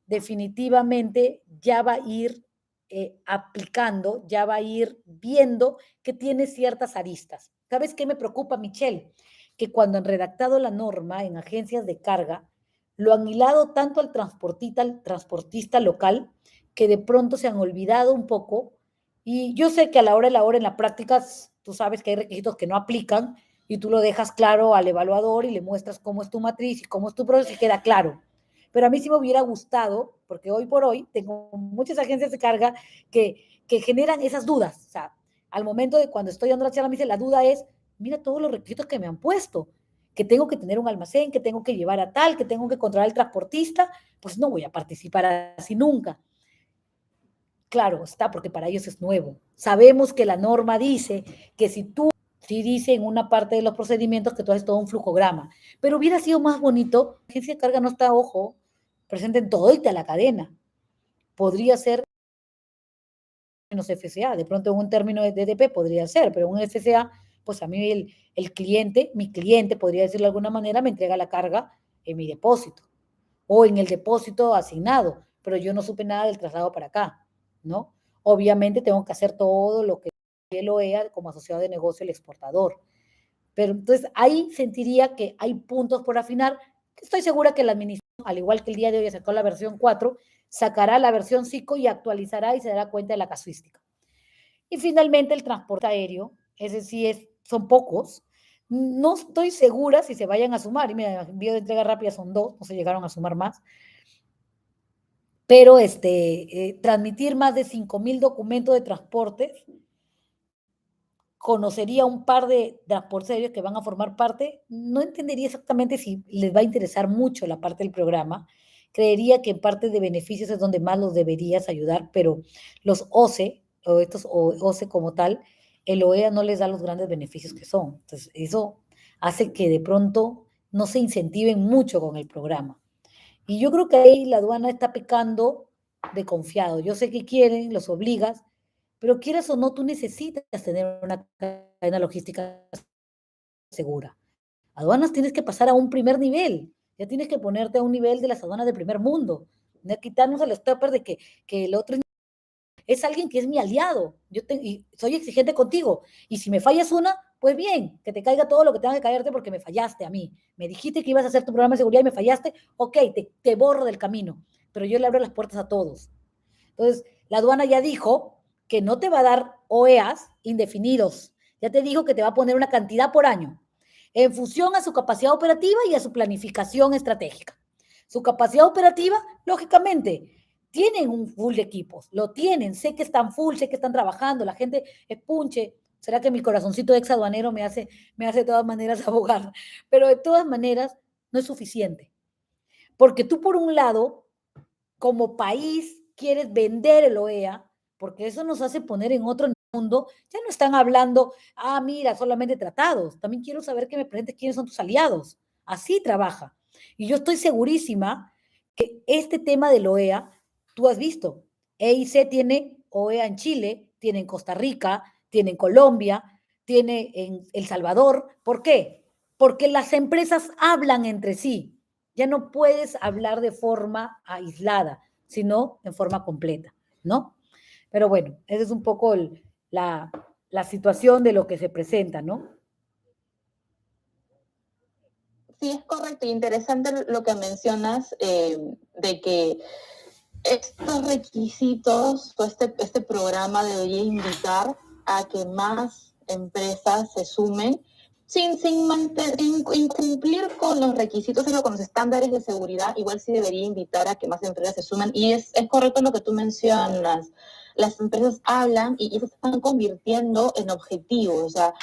definitivamente ya va a ir aplicando, ya va a ir viendo que tiene ciertas aristas. ¿Sabes qué me preocupa, Michelle? Que cuando han redactado la norma en agencias de carga, lo han hilado tanto al transportista local que de pronto se han olvidado un poco. Y yo sé que a la hora de la hora en la práctica, tú sabes que hay requisitos que no aplican y tú lo dejas claro al evaluador y le muestras cómo es tu matriz y cómo es tu proceso y queda claro. Pero a mí sí me hubiera gustado, porque hoy por hoy tengo muchas agencias de carga que generan esas dudas. O sea, al momento de cuando estoy dando la charla, me dice, la duda es, mira todos los requisitos que me han puesto, que tengo que tener un almacén, que tengo que llevar a tal, que tengo que controlar al transportista, pues no voy a participar así nunca. Claro, está, porque para ellos es nuevo. Sabemos que la norma dice que si tú, sí dice en una parte de los procedimientos que tú haces todo un flujograma, pero hubiera sido más bonito, la agencia de carga no está, ojo, presenten todo y te la cadena. Podría ser menos FCA, de pronto en un término de DDP podría ser, pero un FCA, pues a mí el cliente, mi cliente, podría decirlo de alguna manera, me entrega la carga en mi depósito o en el depósito asignado, pero yo no supe nada del traslado para acá, ¿no? Obviamente tengo que hacer todo lo que el OEA como asociado de negocio el exportador. Pero entonces ahí sentiría que hay puntos por afinar. Estoy segura que la administración, al igual que el día de hoy sacó la versión 4, sacará la versión 5 y actualizará y se dará cuenta de la casuística. Y finalmente el transporte aéreo, ese sí son pocos. No estoy segura si se vayan a sumar. Y mira, envío de entrega rápida son 2, no se llegaron a sumar más. Pero transmitir más de 5.000 documentos de transporte, conocería un par de transportes aéreos que van a formar parte, no entendería exactamente si les va a interesar mucho la parte del programa, creería que en parte de beneficios es donde más los deberías ayudar, pero los OCE, o estos OCE como tal, el OEA no les da los grandes beneficios que son. Entonces, eso hace que de pronto no se incentiven mucho con el programa. Y yo creo que ahí la aduana está pecando de confiado. Yo sé que quieren, los obligas, pero quieras o no, tú necesitas tener una cadena logística segura. Aduanas tienes que pasar a un primer nivel, ya tienes que ponerte a un nivel de las aduanas de primer mundo, no quitarnos el stopper de que el otro es alguien que es mi aliado, y soy exigente contigo, y si me fallas una, pues bien, que te caiga todo lo que tenga que caerte porque me fallaste a mí, me dijiste que ibas a hacer tu programa de seguridad y me fallaste, ok, te borro del camino, pero yo le abro las puertas a todos. Entonces, la aduana ya dijo que no te va a dar OEAs indefinidos, ya te dijo que te va a poner una cantidad por año, en función a su capacidad operativa y a su planificación estratégica. Su capacidad operativa, lógicamente, tienen un full de equipos, lo tienen, sé que están full, sé que están trabajando, la gente es punche, será que mi corazoncito de exaduanero me hace de todas maneras abogar, pero de todas maneras no es suficiente, porque tú por un lado, como país, quieres vender el OEA, porque eso nos hace poner en otro mundo, ya no están hablando, mira, solamente tratados, también quiero saber que me presentes quiénes son tus aliados, así trabaja. Y yo estoy segurísima que este tema del OEA, tú has visto, EIC tiene OEA en Chile, tiene en Costa Rica, tiene en Colombia, tiene en El Salvador. ¿Por qué? Porque las empresas hablan entre sí. Ya no puedes hablar de forma aislada, sino en forma completa, ¿no? Pero bueno, esa es un poco la situación de lo que se presenta, ¿no? Sí, es correcto. Interesante lo que mencionas de que estos requisitos o este programa debería invitar a que más empresas se sumen sin incumplir con los requisitos o con los estándares de seguridad. Igual sí debería invitar a que más empresas se sumen. Y es correcto lo que tú mencionas. Las empresas hablan y se están convirtiendo en objetivos. O sea,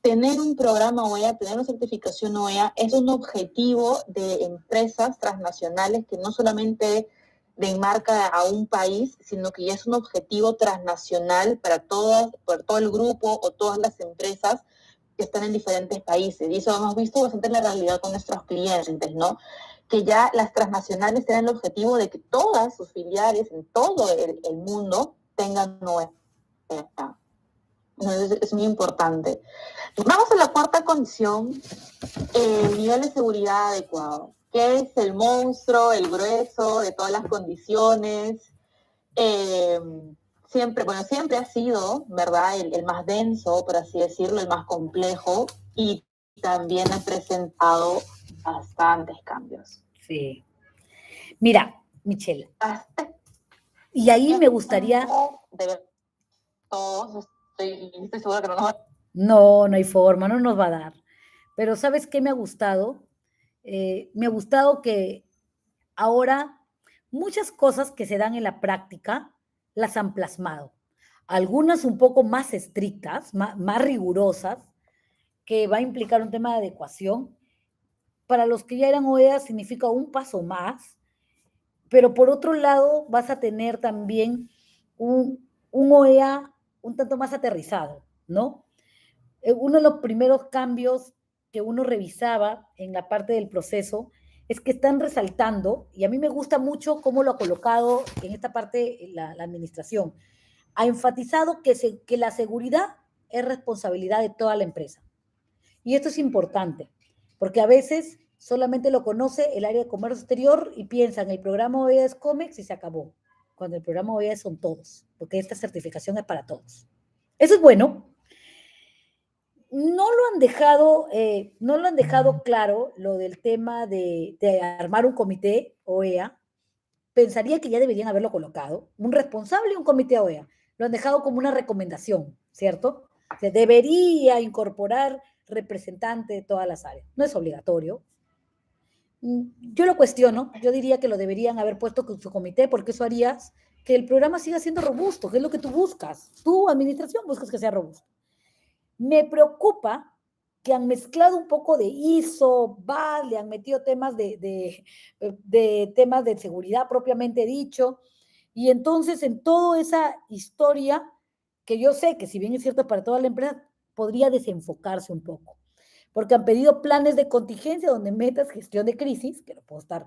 tener un programa OEA, tener una certificación OEA es un objetivo de empresas transnacionales que no solamente de enmarca a un país, sino que ya es un objetivo transnacional por todo el grupo o todas las empresas que están en diferentes países. Y eso hemos visto bastante en la realidad con nuestros clientes, ¿no? Que ya las transnacionales tienen el objetivo de que todas sus filiales en todo el mundo tengan OEA. Entonces es muy importante. Vamos a la cuarta condición, el nivel de seguridad adecuado. ¿Qué es el monstruo, el grueso de todas las condiciones? Siempre ha sido, ¿verdad?, el más denso, por así decirlo, el más complejo, y también ha presentado bastantes cambios. Sí. Mira, Michelle, y ahí me gustaría... Todos, estoy segura que no nos va a... No, no hay forma, no nos va a dar. Pero ¿sabes qué me ha gustado? Me ha gustado que ahora muchas cosas que se dan en la práctica las han plasmado. Algunas un poco más estrictas, más rigurosas, que va a implicar un tema de adecuación. Para los que ya eran OEA significa un paso más, pero por otro lado vas a tener también un OEA un tanto más aterrizado, ¿no? Uno de los primeros cambios que uno revisaba en la parte del proceso es que están resaltando, y a mí me gusta mucho cómo lo ha colocado en esta parte la administración, ha enfatizado que la seguridad es responsabilidad de toda la empresa. Y esto es importante, porque a veces solamente lo conoce el área de comercio exterior y piensan el programa OEA es COMEX y se acabó, cuando el programa OEA son todos, porque esta certificación es para todos. Eso es bueno. No lo han dejado claro lo del tema de armar un comité OEA. Pensaría que ya deberían haberlo colocado, un responsable y un comité OEA. Lo han dejado como una recomendación, ¿cierto? Se debería incorporar representante de todas las áreas. No es obligatorio. Yo lo cuestiono, yo diría que lo deberían haber puesto con su comité, porque eso harías que el programa siga siendo robusto, que es lo que tú buscas. Tu administración buscas que sea robusto. Me preocupa que han mezclado un poco de ISO, BAS, le han metido temas de temas de seguridad propiamente dicho, y entonces en toda esa historia, que yo sé que si bien es cierto para toda la empresa, podría desenfocarse un poco, porque han pedido planes de contingencia donde metas gestión de crisis, que no puedo estar,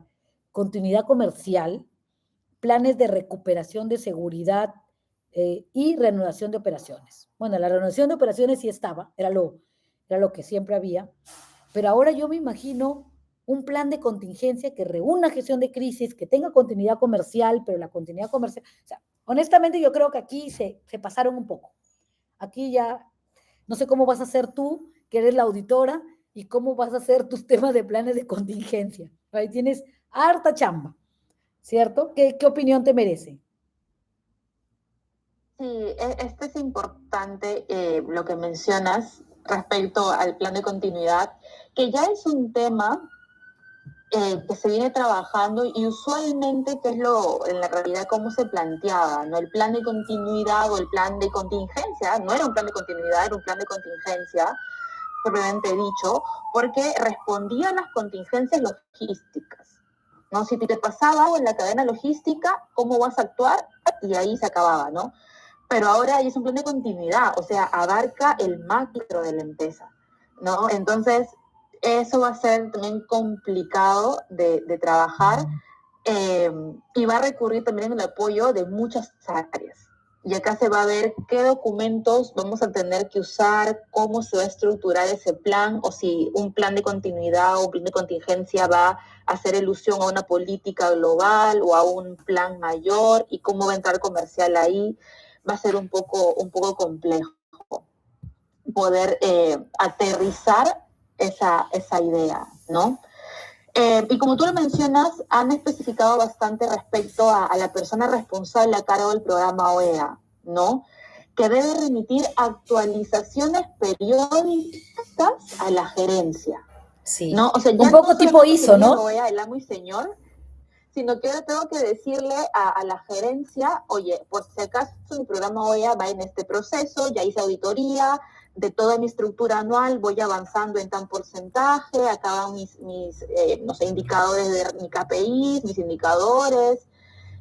continuidad comercial, planes de recuperación de seguridad y reanudación de operaciones. Bueno, la reanudación de operaciones sí estaba, era lo que siempre había, pero ahora yo me imagino un plan de contingencia que reúna gestión de crisis, que tenga continuidad comercial, pero la continuidad comercial, o sea, honestamente yo creo que aquí se pasaron un poco. Aquí ya, no sé cómo vas a hacer tú, que eres la auditora, y cómo vas a hacer tus temas de planes de contingencia. Ahí tienes harta chamba, ¿cierto? ¿Qué opinión te merece? Sí, esto es importante lo que mencionas respecto al plan de continuidad, que ya es un tema que se viene trabajando y usualmente, que es en la realidad cómo se planteaba, ¿no? El plan de continuidad o el plan de contingencia, no era un plan de continuidad, era un plan de contingencia, propiamente dicho, porque respondía a las contingencias logísticas, ¿no? Si te pasaba algo en la cadena logística, ¿cómo vas a actuar? Y ahí se acababa, ¿no? Pero ahora es un plan de continuidad, o sea, abarca el macro de la empresa, ¿no? Entonces, eso va a ser también complicado de trabajar y va a recurrir también el apoyo de muchas áreas. Y acá se va a ver qué documentos vamos a tener que usar, cómo se va a estructurar ese plan, o si un plan de continuidad o un plan de contingencia va a hacer alusión a una política global o a un plan mayor, y cómo va a entrar comercial ahí. Va a ser un poco complejo poder aterrizar esa idea, ¿no? Y como tú lo mencionas, han especificado bastante respecto a la persona responsable a cargo del programa OEA, ¿no? que debe remitir actualizaciones periódicas a la gerencia. Sí, ¿No? O sea, ya un poco no tipo solamente ISO, que yo ¿no? lo vea el amo y señor, sino que ahora tengo que decirle a la gerencia, oye, por si acaso mi programa OEA va en este proceso, ya hice auditoría de toda mi estructura anual, voy avanzando en tan porcentaje, acá van mis no sé, indicadores de mi KPIs, mis indicadores.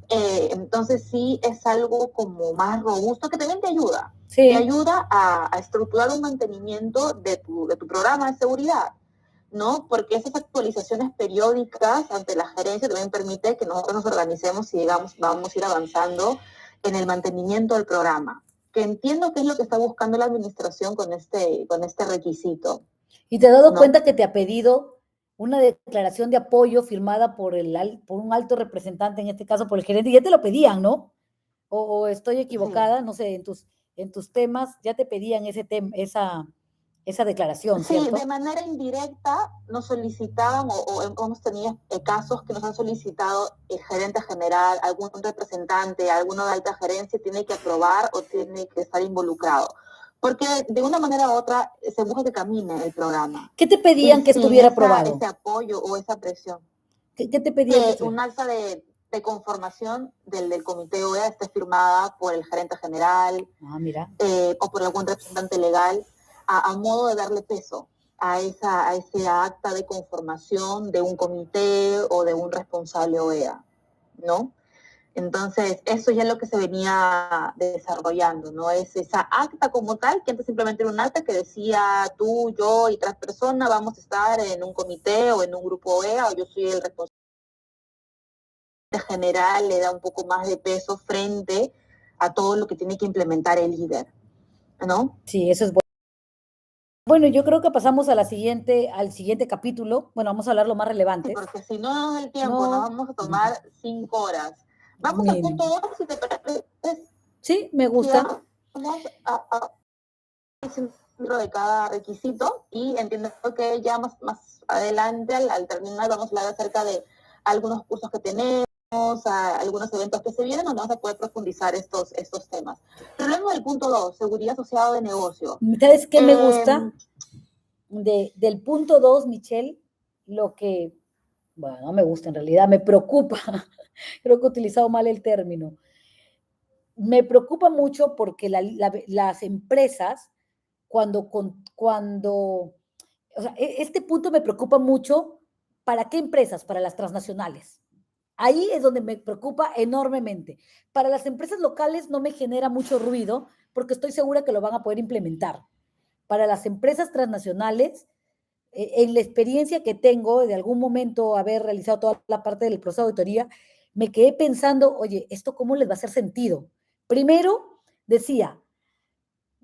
Entonces sí es algo como más robusto que también te ayuda. Sí. Te ayuda a estructurar un mantenimiento de tu programa de seguridad, ¿no? Porque esas actualizaciones periódicas ante la gerencia también permite que nosotros nos organicemos y digamos, vamos a ir avanzando en el mantenimiento del programa. Que entiendo que es lo que está buscando la administración con este requisito. ¿Y te has dado ¿no? cuenta que te ha pedido una declaración de apoyo firmada por un alto representante, en este caso por el gerente? Ya te lo pedían, ¿no? O estoy equivocada, Sí. no sé, en tus temas ya te pedían esa declaración, Sí, ¿cierto? de manera indirecta nos solicitaban o hemos tenido casos que nos han solicitado el gerente general, algún representante, alguno de alta gerencia tiene que aprobar o tiene que estar involucrado. Porque de una manera u otra se busca que camine el programa. ¿Qué te pedían que estuviera aprobado? Ese apoyo o esa presión. ¿Qué te pedían? Un alza de conformación del comité OEA esté firmada por el gerente general mira. O por algún representante legal a modo de darle peso a ese acta de conformación de un comité o de un responsable OEA, ¿no? Entonces, eso ya es lo que se venía desarrollando, ¿no? Es esa acta como tal, que antes simplemente era un acta que decía tú, yo y otras personas vamos a estar en un comité o en un grupo OEA, o yo soy el responsable general, le da un poco más de peso frente a todo lo que tiene que implementar el líder, ¿no? Sí, eso es bueno. Bueno, yo creo que pasamos al siguiente capítulo. Bueno, vamos a hablar lo más relevante. Sí, porque si no el tiempo, nos vamos a tomar 5 horas. Vamos al punto 2, si te parece. Sí, me gusta. Vamos a dentro de cada requisito y entiendo que ya más adelante, al terminar, vamos a hablar acerca de algunos cursos que tenemos, algunos eventos que se vienen, donde vamos a poder profundizar estos temas. Pero hablando del punto 2, seguridad asociada de negocio. ¿Sabes qué me gusta? Del punto 2, Michelle, lo que, bueno, no me gusta en realidad, me preocupa, creo que he utilizado mal el término, me preocupa mucho porque las empresas, cuando, o sea, este punto me preocupa mucho, ¿para qué empresas? Para las transnacionales. Ahí es donde me preocupa enormemente. Para las empresas locales no me genera mucho ruido porque estoy segura que lo van a poder implementar. Para las empresas transnacionales, en la experiencia que tengo de algún momento haber realizado toda la parte del proceso de auditoría, me quedé pensando, oye, ¿esto cómo les va a hacer sentido? Primero, decía,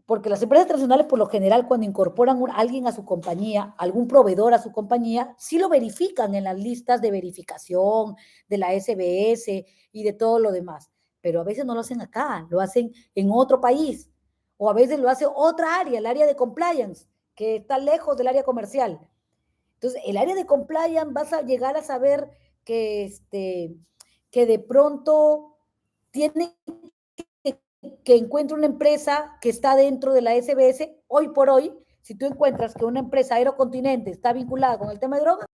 porque las empresas transnacionales, por lo general, cuando incorporan a alguien a su compañía, algún proveedor a su compañía, sí lo verifican en las listas de verificación de la SBS y de todo lo demás. Pero a veces no lo hacen acá, lo hacen en otro país. O a veces lo hace otra área, el área de compliance, que está lejos del área comercial. Entonces, el área de compliance vas a llegar a saber que de pronto tiene que encuentre una empresa que está dentro de la SBS. Hoy por hoy, si tú encuentras que una empresa Aerocontinente está vinculada con el tema de drogas,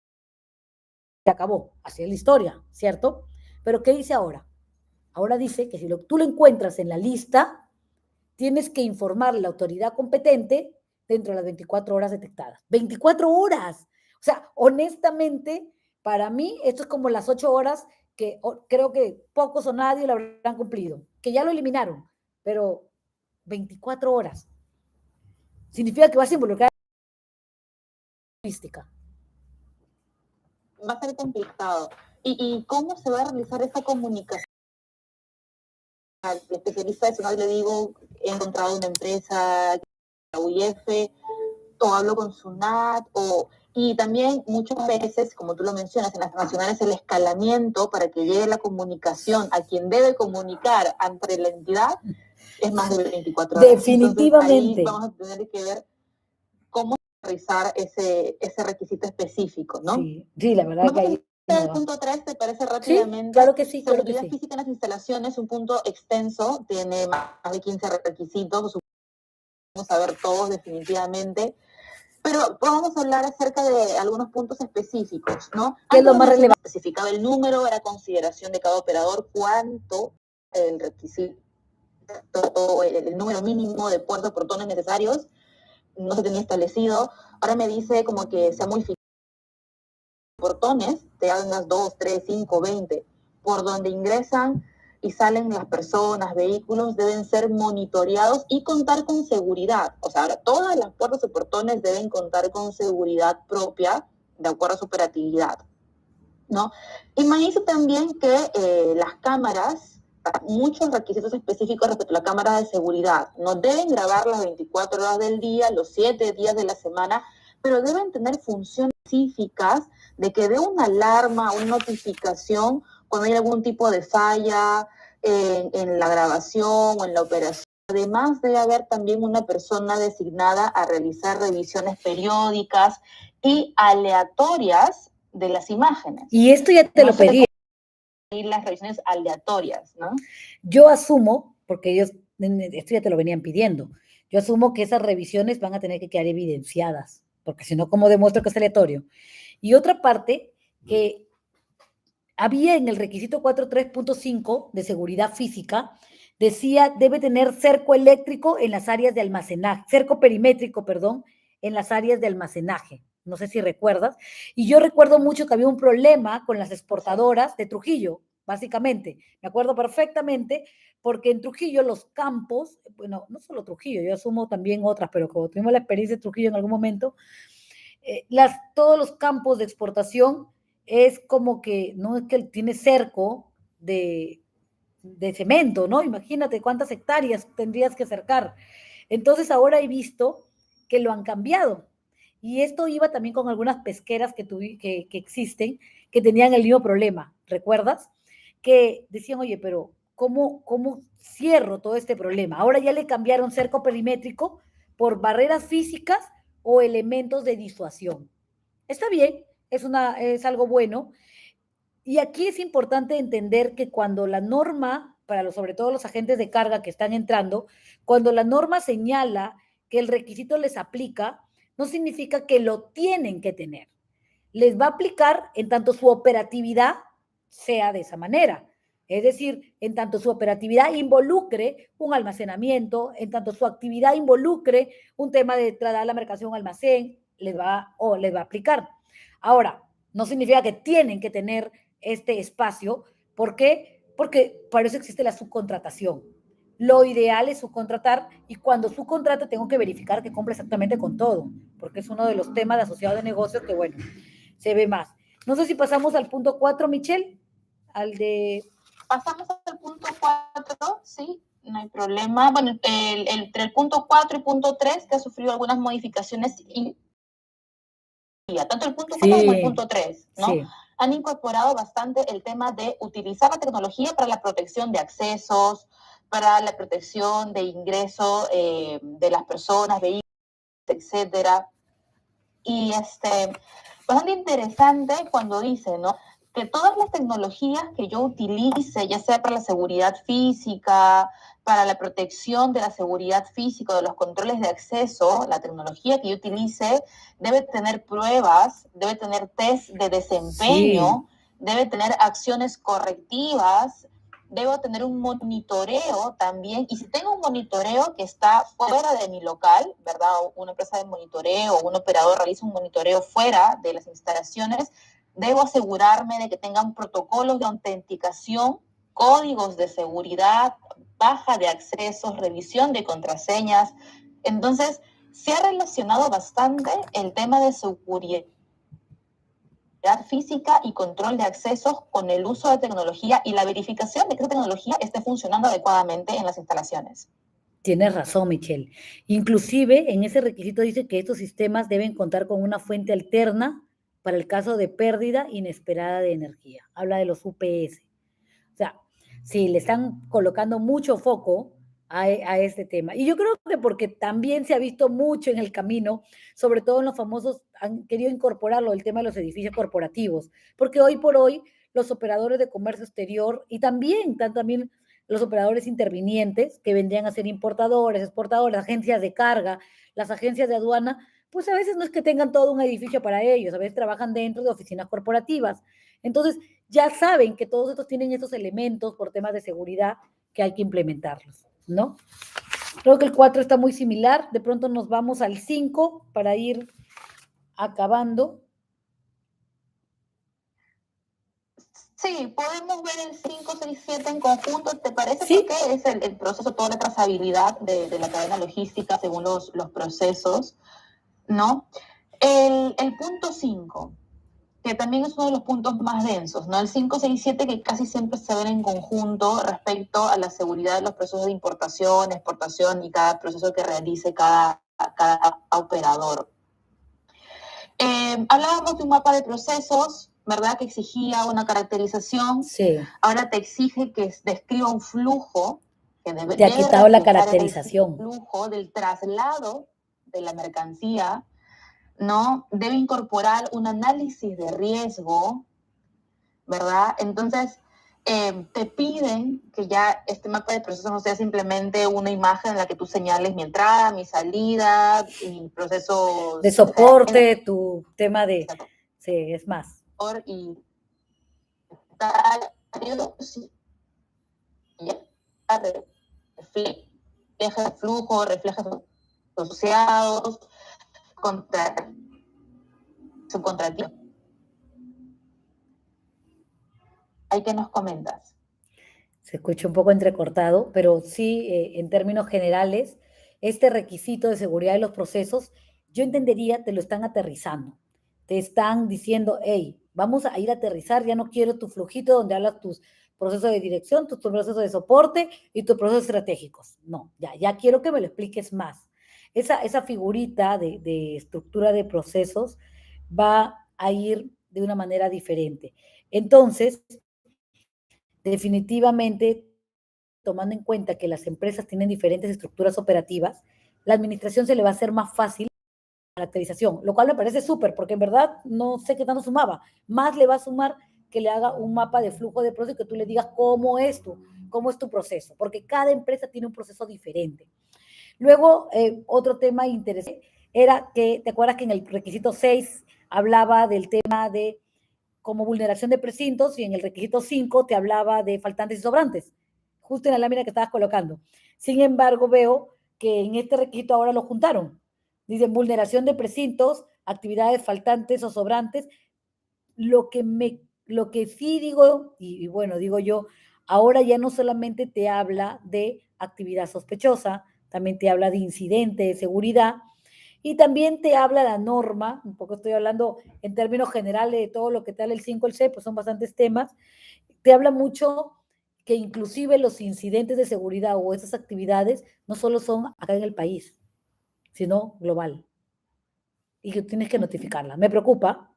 se acabó, así es la historia, ¿cierto? Pero ¿qué dice ahora? Ahora dice que si tú lo encuentras en la lista, tienes que informar a la autoridad competente dentro de las 24 horas detectadas. 24 horas. O sea, honestamente, para mí, esto es como las 8 horas que creo que pocos o nadie lo habrán cumplido, que ya lo eliminaron, pero 24 horas. Significa que vas a involucrar logística. Va a ser complicado. ¿Y cómo se va a realizar esa comunicación? Al especialista de SUNAT le digo, he encontrado una empresa, la UIF, o hablo con SUNAT, y también muchas veces, como tú lo mencionas, en las nacionales el escalamiento para que llegue la comunicación a quien debe comunicar ante la entidad es más de 24 horas. Definitivamente. Entonces, ahí vamos a tener que ver cómo realizar ese requisito específico, ¿no? Sí, la verdad que ahí El punto 3, ¿te parece rápidamente? Sí, claro que sí, claro que Seguridad sí. física en las instalaciones, un punto extenso, tiene más de 15 requisitos, vamos a ver todos definitivamente, pero vamos a hablar acerca de algunos puntos específicos, ¿no? ¿Qué es lo más relevante? Especificaba el número, era consideración de cada operador, cuánto el requisito, el número mínimo de puertos portones necesarios, no se tenía establecido. Ahora me dice como que sea muy portones, te hagas 2, 3, 5, 20, por donde ingresan y salen las personas, vehículos, deben ser monitoreados y contar con seguridad. O sea, ahora todas las puertas o portones deben contar con seguridad propia de acuerdo a su operatividad, ¿no? Y me dice también que las cámaras, muchos requisitos específicos respecto a la cámara de seguridad, no deben grabar las 24 horas del día, los 7 días de la semana, pero deben tener funciones específicas de que dé una alarma, una notificación cuando hay algún tipo de falla en la grabación o en la operación. Además, debe haber también una persona designada a realizar revisiones periódicas y aleatorias de las imágenes. Y esto ya te lo pedí. Y las revisiones aleatorias, ¿no? Yo asumo, porque ellos, esto ya te lo venían pidiendo, yo asumo que esas revisiones van a tener que quedar evidenciadas, porque si no, ¿cómo demuestro que es aleatorio? Y otra parte que había en el requisito 4.3.5 de seguridad física, decía, debe tener cerco eléctrico en las áreas de almacenaje, cerco perimétrico, perdón, en las áreas de almacenaje. No sé si recuerdas. Y yo recuerdo mucho que había un problema con las exportadoras de Trujillo, básicamente. Me acuerdo perfectamente, porque en Trujillo los campos, bueno, no solo Trujillo, yo asumo también otras, pero como tuvimos la experiencia de Trujillo en algún momento, todos los campos de exportación es como que, no es que tiene cerco de cemento, ¿no? Imagínate cuántas hectáreas tendrías que cercar. Entonces ahora he visto que lo han cambiado. Y esto iba también con algunas pesqueras que existen, que tenían el mismo problema, ¿recuerdas? Que decían, oye, pero ¿cómo cierro todo este problema? Ahora ya le cambiaron cerco perimétrico por barreras físicas o elementos de disuasión. Está bien, es algo bueno. Y aquí es importante entender que cuando la norma, sobre todo los agentes de carga que están entrando, cuando la norma señala que el requisito les aplica, no significa que lo tienen que tener. Les va a aplicar en tanto su operatividad sea de esa manera. Es decir, en tanto su operatividad involucre un almacenamiento, en tanto su actividad involucre un tema de trasladar la mercancía a un almacén, les va a aplicar. Ahora, no significa que tienen que tener este espacio. ¿Por qué? Porque para eso existe la subcontratación. Lo ideal es subcontratar y cuando subcontrate tengo que verificar que cumple exactamente con todo, porque es uno de los temas de asociado de negocios que, bueno, se ve más. No sé si pasamos al punto 4, Michelle, al de... Pasamos al punto 4, sí, no hay problema. Bueno, entre el punto 4 y punto 3, que ha sufrido algunas modificaciones, tanto el punto 4 como el punto 3, ¿no? Sí. Han incorporado bastante el tema de utilizar la tecnología para la protección de accesos, para la protección de ingreso de las personas, vehículos, etcétera. Y bastante interesante cuando dice, ¿no?, que todas las tecnologías que yo utilice, ya sea para la seguridad física, para la protección de la seguridad física, de los controles de acceso, la tecnología que yo utilice debe tener pruebas, debe tener test de desempeño, sí, debe tener acciones correctivas, debo tener un monitoreo también, y si tengo un monitoreo que está fuera de mi local, ¿verdad? Una empresa de monitoreo o un operador realiza un monitoreo fuera de las instalaciones, debo asegurarme de que tengan protocolos de autenticación, códigos de seguridad, baja de accesos, revisión de contraseñas. Entonces, se ha relacionado bastante el tema de seguridad física y control de accesos con el uso de tecnología y la verificación de que esa tecnología esté funcionando adecuadamente en las instalaciones. Tienes razón, Michelle. Inclusive, en ese requisito dice que estos sistemas deben contar con una fuente alterna para el caso de pérdida inesperada de energía. Habla de los UPS. O sea, si le están colocando mucho foco a este tema. Y yo creo que porque también se ha visto mucho en el camino, sobre todo en los famosos, han querido incorporarlo, el tema de los edificios corporativos, porque hoy por hoy los operadores de comercio exterior y también los operadores intervinientes, que vendrían a ser importadores, exportadores, agencias de carga, las agencias de aduana, pues a veces no es que tengan todo un edificio para ellos, a veces trabajan dentro de oficinas corporativas. Entonces, ya saben que todos estos tienen estos elementos por temas de seguridad que hay que implementarlos, ¿no? Creo que el 4 está muy similar, de pronto nos vamos al 5 para ir acabando. Sí, podemos ver el 5, 6, 7 en conjunto, ¿te parece? Sí. Porque es el proceso todo de trazabilidad de la cadena logística según los procesos, ¿no? El punto 5, que también es uno de los puntos más densos, ¿no? El 5, 6, 7 que casi siempre se ven en conjunto respecto a la seguridad de los procesos de importación, exportación y cada proceso que realice cada operador. Hablábamos de un mapa de procesos, ¿verdad? Que exigía una caracterización. Sí. Ahora te exige que describa un flujo que debe Te ha quitado la reflejar caracterización. el flujo del traslado de la mercancía, ¿no? Debe incorporar un análisis de riesgo, ¿verdad? Entonces, te piden que ya este mapa de procesos no sea simplemente una imagen en la que tú señales mi entrada, mi salida, mi proceso de soporte, tu tema de... Sí, es más. Y refleja el flujo, refleja sus asociados, subcontractivos. ¿Hay que nos comentas? Se escucha un poco entrecortado, pero sí, en términos generales, este requisito de seguridad de los procesos, yo entendería, te lo están aterrizando. Te están diciendo, hey, vamos a ir a aterrizar, ya no quiero tu flujito donde hablas tus procesos de dirección, tus procesos de soporte y tus procesos estratégicos. No, ya quiero que me lo expliques más. Esa figurita de estructura de procesos va a ir de una manera diferente. Entonces, definitivamente, tomando en cuenta que las empresas tienen diferentes estructuras operativas, la administración se le va a hacer más fácil la caracterización, lo cual me parece súper, porque en verdad no sé qué tanto sumaba. Más le va a sumar que le haga un mapa de flujo de proceso y que tú le digas cómo es tu proceso, porque cada empresa tiene un proceso diferente. Luego, otro tema interesante era que, ¿te acuerdas que en el requisito 6 hablaba del tema de como vulneración de precintos y en el requisito 5 te hablaba de faltantes y sobrantes, justo en la lámina que estabas colocando. Sin embargo, veo que en este requisito ahora lo juntaron. Dicen vulneración de precintos, actividades faltantes o sobrantes. Lo que sí digo, y bueno, digo yo, ahora ya no solamente te habla de actividad sospechosa, también te habla de incidente de seguridad, y también te habla la norma, un poco estoy hablando en términos generales de todo lo que te habla el 5, el 6, pues son bastantes temas, te habla mucho que inclusive los incidentes de seguridad o esas actividades no solo son acá en el país, sino global, y que tienes que notificarla. Me preocupa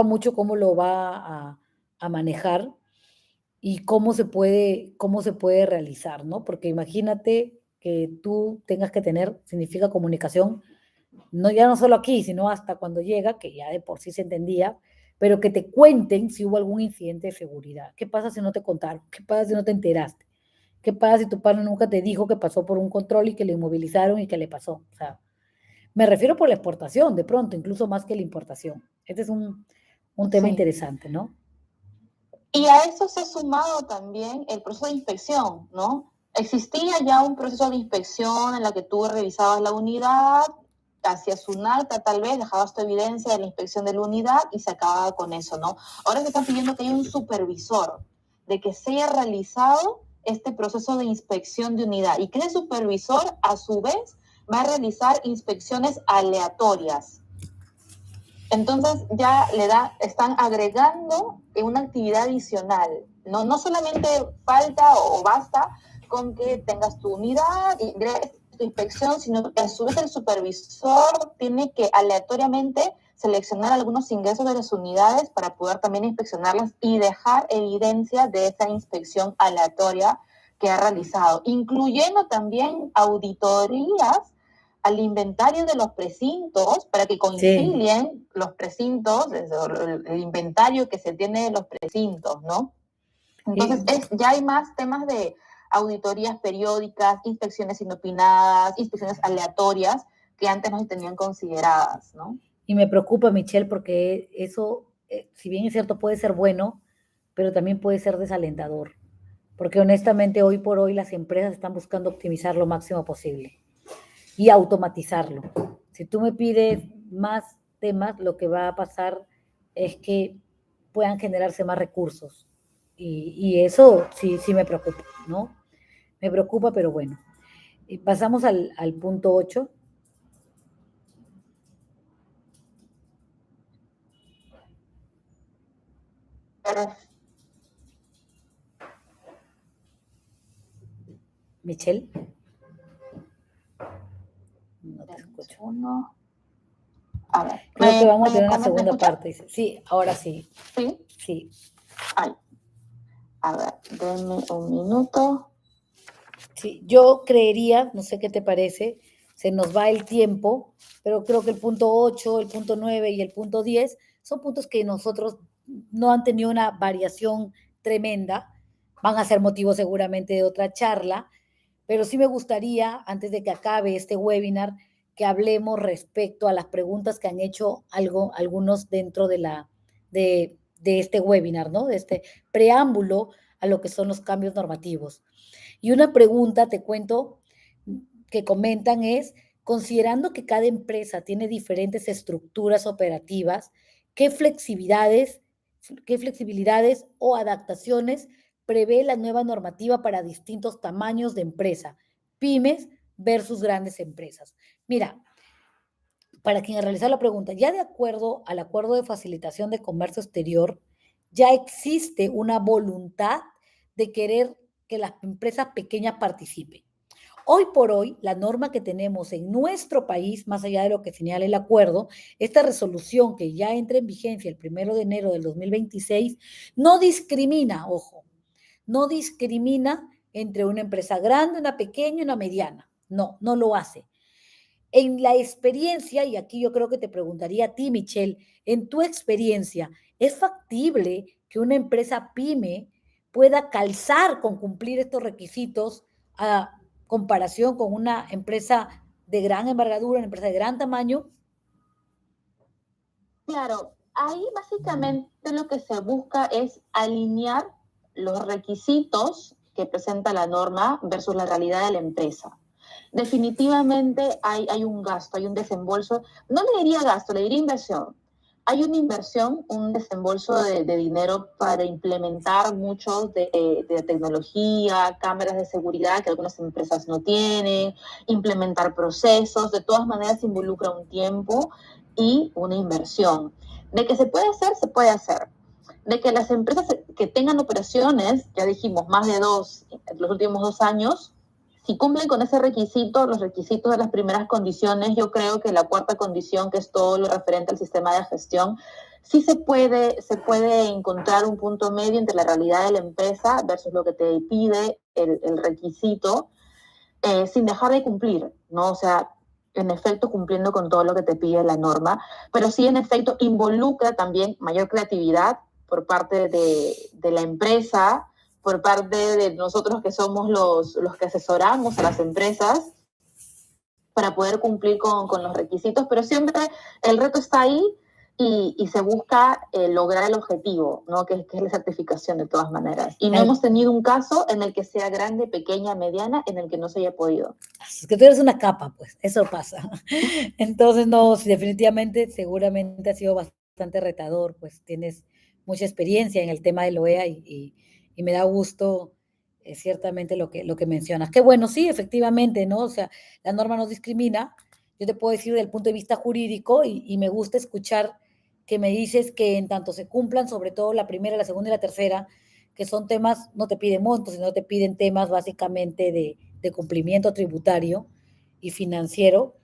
mucho cómo lo va a manejar y cómo se puede realizar, ¿no? Porque imagínate que tú tengas que tener, significa comunicación, no, ya no solo aquí, sino hasta cuando llega, que ya de por sí se entendía, pero que te cuenten si hubo algún incidente de seguridad. ¿Qué pasa si no te contaron? ¿Qué pasa si no te enteraste? ¿Qué pasa si tu padre nunca te dijo que pasó por un control y que le inmovilizaron y que le pasó? O sea, me refiero por la exportación, de pronto, incluso más que la importación. Este es un tema interesante, ¿no? Y a eso se ha sumado también el proceso de inspección, ¿no? Existía ya un proceso de inspección en la que tú revisabas la unidad, hacías un acta tal vez, dejabas tu evidencia de la inspección de la unidad y se acababa con eso, ¿no? Ahora se está pidiendo que haya un supervisor, de que se haya realizado este proceso de inspección de unidad y que ese supervisor a su vez va a realizar inspecciones aleatorias. Entonces ya están agregando una actividad adicional. No solamente falta o basta con que tengas tu unidad y tu inspección, sino que a su vez el supervisor tiene que aleatoriamente seleccionar algunos ingresos de las unidades para poder también inspeccionarlas y dejar evidencia de esa inspección aleatoria que ha realizado, incluyendo también auditorías al inventario de los precintos para que concilien los precintos, el inventario que se tiene de los precintos, ¿no? Entonces, ya hay más temas de auditorías periódicas, inspecciones inopinadas, inspecciones aleatorias que antes no se tenían consideradas, ¿no? Y me preocupa, Michelle, porque eso, si bien es cierto, puede ser bueno, pero también puede ser desalentador. Porque honestamente, hoy por hoy, las empresas están buscando optimizar lo máximo posible y automatizarlo. Si tú me pides más temas, lo que va a pasar es que puedan generarse más recursos. Y eso sí me preocupa, ¿no? Me preocupa, pero bueno. Y pasamos al punto 8. Michelle. No te escucho. A ver. Creo que vamos a tener una segunda parte. Sí, ahora sí. ¿Sí? Sí. Ay. A ver, denme un minuto. Sí, yo creería, no sé qué te parece, se nos va el tiempo, pero creo que el punto 8, el punto 9 y el punto 10 son puntos que nosotros no han tenido una variación tremenda, van a ser motivo seguramente de otra charla, pero sí me gustaría, antes de que acabe este webinar, que hablemos respecto a las preguntas que han hecho algunos dentro de este webinar, ¿no? De este preámbulo a lo que son los cambios normativos. Y una pregunta, te cuento, que comentan es, considerando que cada empresa tiene diferentes estructuras operativas, ¿qué flexibilidades o adaptaciones prevé la nueva normativa para distintos tamaños de empresa, pymes versus grandes empresas? Mira, para quien ha realizado la pregunta, ya de acuerdo al Acuerdo de Facilitación de Comercio Exterior, ya existe una voluntad de querer que las empresas pequeñas participen. Hoy por hoy, la norma que tenemos en nuestro país, más allá de lo que señala el acuerdo, esta resolución que ya entra en vigencia el 1 de enero del 2026, no discrimina, ojo, no discrimina entre una empresa grande, una pequeña y una mediana. No, no lo hace. En la experiencia, y aquí yo creo que te preguntaría a ti, Michelle, en tu experiencia, ¿es factible que una empresa pyme pueda calzar con cumplir estos requisitos a comparación con una empresa de gran envergadura, una empresa de gran tamaño? Claro, ahí básicamente lo que se busca es alinear los requisitos que presenta la norma versus la realidad de la empresa. Definitivamente hay un gasto, hay un desembolso, no le diría gasto, le diría inversión. Hay una inversión, un desembolso de dinero para implementar mucho de tecnología, cámaras de seguridad que algunas empresas no tienen, implementar procesos, de todas maneras involucra un tiempo y una inversión. De que se puede hacer, se puede hacer. De que las empresas que tengan operaciones, ya dijimos, más de 2 en los últimos 2 años, si cumplen con ese requisito, los requisitos de las primeras condiciones, yo creo que la cuarta condición, que es todo lo referente al sistema de gestión, sí se puede encontrar un punto medio entre la realidad de la empresa versus lo que te pide el requisito, sin dejar de cumplir, ¿no? O sea, en efecto cumpliendo con todo lo que te pide la norma, pero sí en efecto involucra también mayor creatividad por parte de la empresa, por parte de nosotros que somos los que asesoramos a las empresas para poder cumplir con los requisitos, pero siempre el reto está ahí y se busca lograr el objetivo, ¿no? Que es la certificación de todas maneras. Y no hemos tenido un caso en el que sea grande, pequeña, mediana, en el que no se haya podido. Es que tú eres una capa, pues, eso pasa. Entonces, no, sí, definitivamente, seguramente ha sido bastante retador, pues tienes mucha experiencia en el tema del OEA y me da gusto ciertamente lo que mencionas. Qué bueno, sí, efectivamente, ¿no? O sea, la norma no discrimina. Yo te puedo decir desde el punto de vista jurídico y me gusta escuchar que me dices que en tanto se cumplan, sobre todo la primera, la segunda y la tercera, que son temas, no te piden montos, sino te piden temas básicamente de cumplimiento tributario y financiero,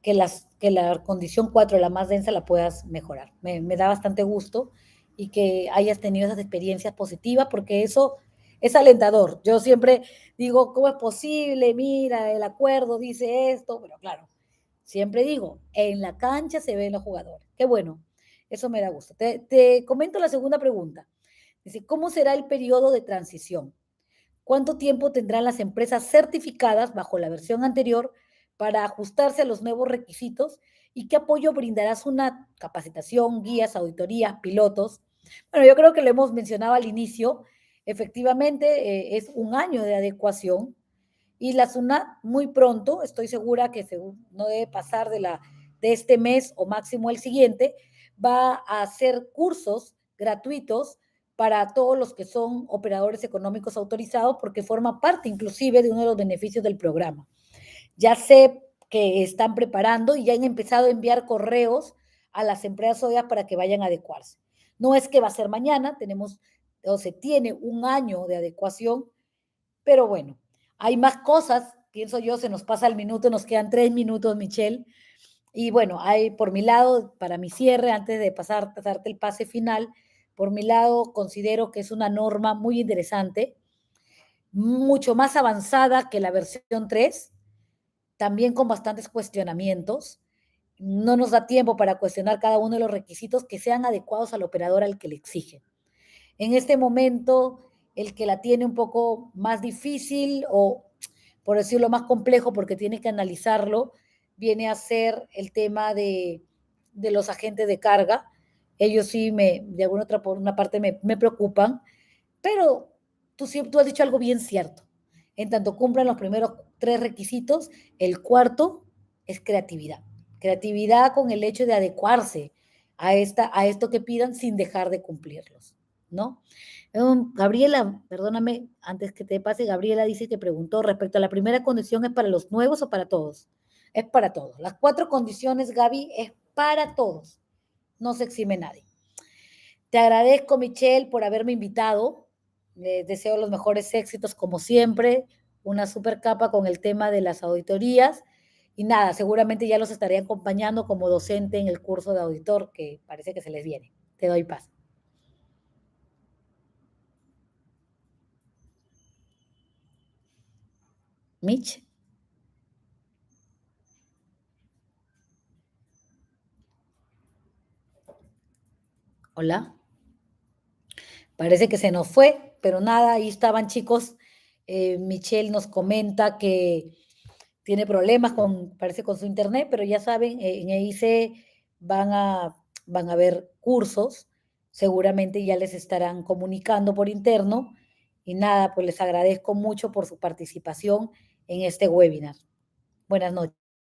que la condición 4, la más densa, la puedas mejorar. Me da bastante gusto y que hayas tenido esas experiencias positivas, porque eso es alentador. Yo siempre digo, ¿cómo es posible? Mira, el acuerdo dice esto, pero claro, siempre digo, en la cancha se ven los jugadores. Qué bueno, eso me da gusto. Te comento la segunda pregunta. Dice, ¿cómo será el periodo de transición? ¿Cuánto tiempo tendrán las empresas certificadas bajo la versión anterior para ajustarse a los nuevos requisitos? ¿Y qué apoyo brindará SUNAT? Capacitación, guías, auditorías, pilotos. Bueno, yo creo que lo hemos mencionado al inicio. Efectivamente, es un año de adecuación y la SUNAT muy pronto, estoy segura que no debe pasar de este mes o máximo el siguiente, va a hacer cursos gratuitos para todos los que son operadores económicos autorizados, porque forma parte inclusive de uno de los beneficios del programa. Ya sé que están preparando y ya han empezado a enviar correos a las empresas OEA para que vayan a adecuarse. No es que va a ser mañana, tenemos o se tiene un año de adecuación, pero bueno, hay más cosas, pienso yo, se nos pasa el minuto, nos quedan 3 minutos, Michelle. Y bueno, hay por mi lado, para mi cierre, antes de pasarte el pase final, por mi lado considero que es una norma muy interesante, mucho más avanzada que la versión 3, también con bastantes cuestionamientos. No nos da tiempo para cuestionar cada uno de los requisitos que sean adecuados al operador al que le exigen. En este momento, el que la tiene un poco más difícil o, por decirlo, más complejo porque tiene que analizarlo, viene a ser el tema de los agentes de carga. Ellos sí de alguna otra por una parte me preocupan, pero tú has dicho algo bien cierto. En tanto cumplan los primeros 3 requisitos, el cuarto es creatividad. Creatividad con el hecho de adecuarse a esto que pidan sin dejar de cumplirlos, ¿no? Gabriela, perdóname, antes que te pase, Gabriela dice que preguntó respecto a la primera condición, ¿es para los nuevos o para todos? Es para todos. Las 4 condiciones, Gaby, es para todos. No se exime nadie. Te agradezco, Michelle, por haberme invitado. Les deseo los mejores éxitos, como siempre. Una super capa con el tema de las auditorías. Y nada, seguramente ya los estaré acompañando como docente en el curso de auditor, que parece que se les viene. Te doy paz. Mitch. Hola. Parece que se nos fue, pero nada, ahí estaban chicos. Michelle nos comenta que tiene problemas parece con su internet, pero ya saben, en EIC van a, van a ver cursos, seguramente ya les estarán comunicando por interno. Y nada, pues les agradezco mucho por su participación en este webinar. Buenas noches.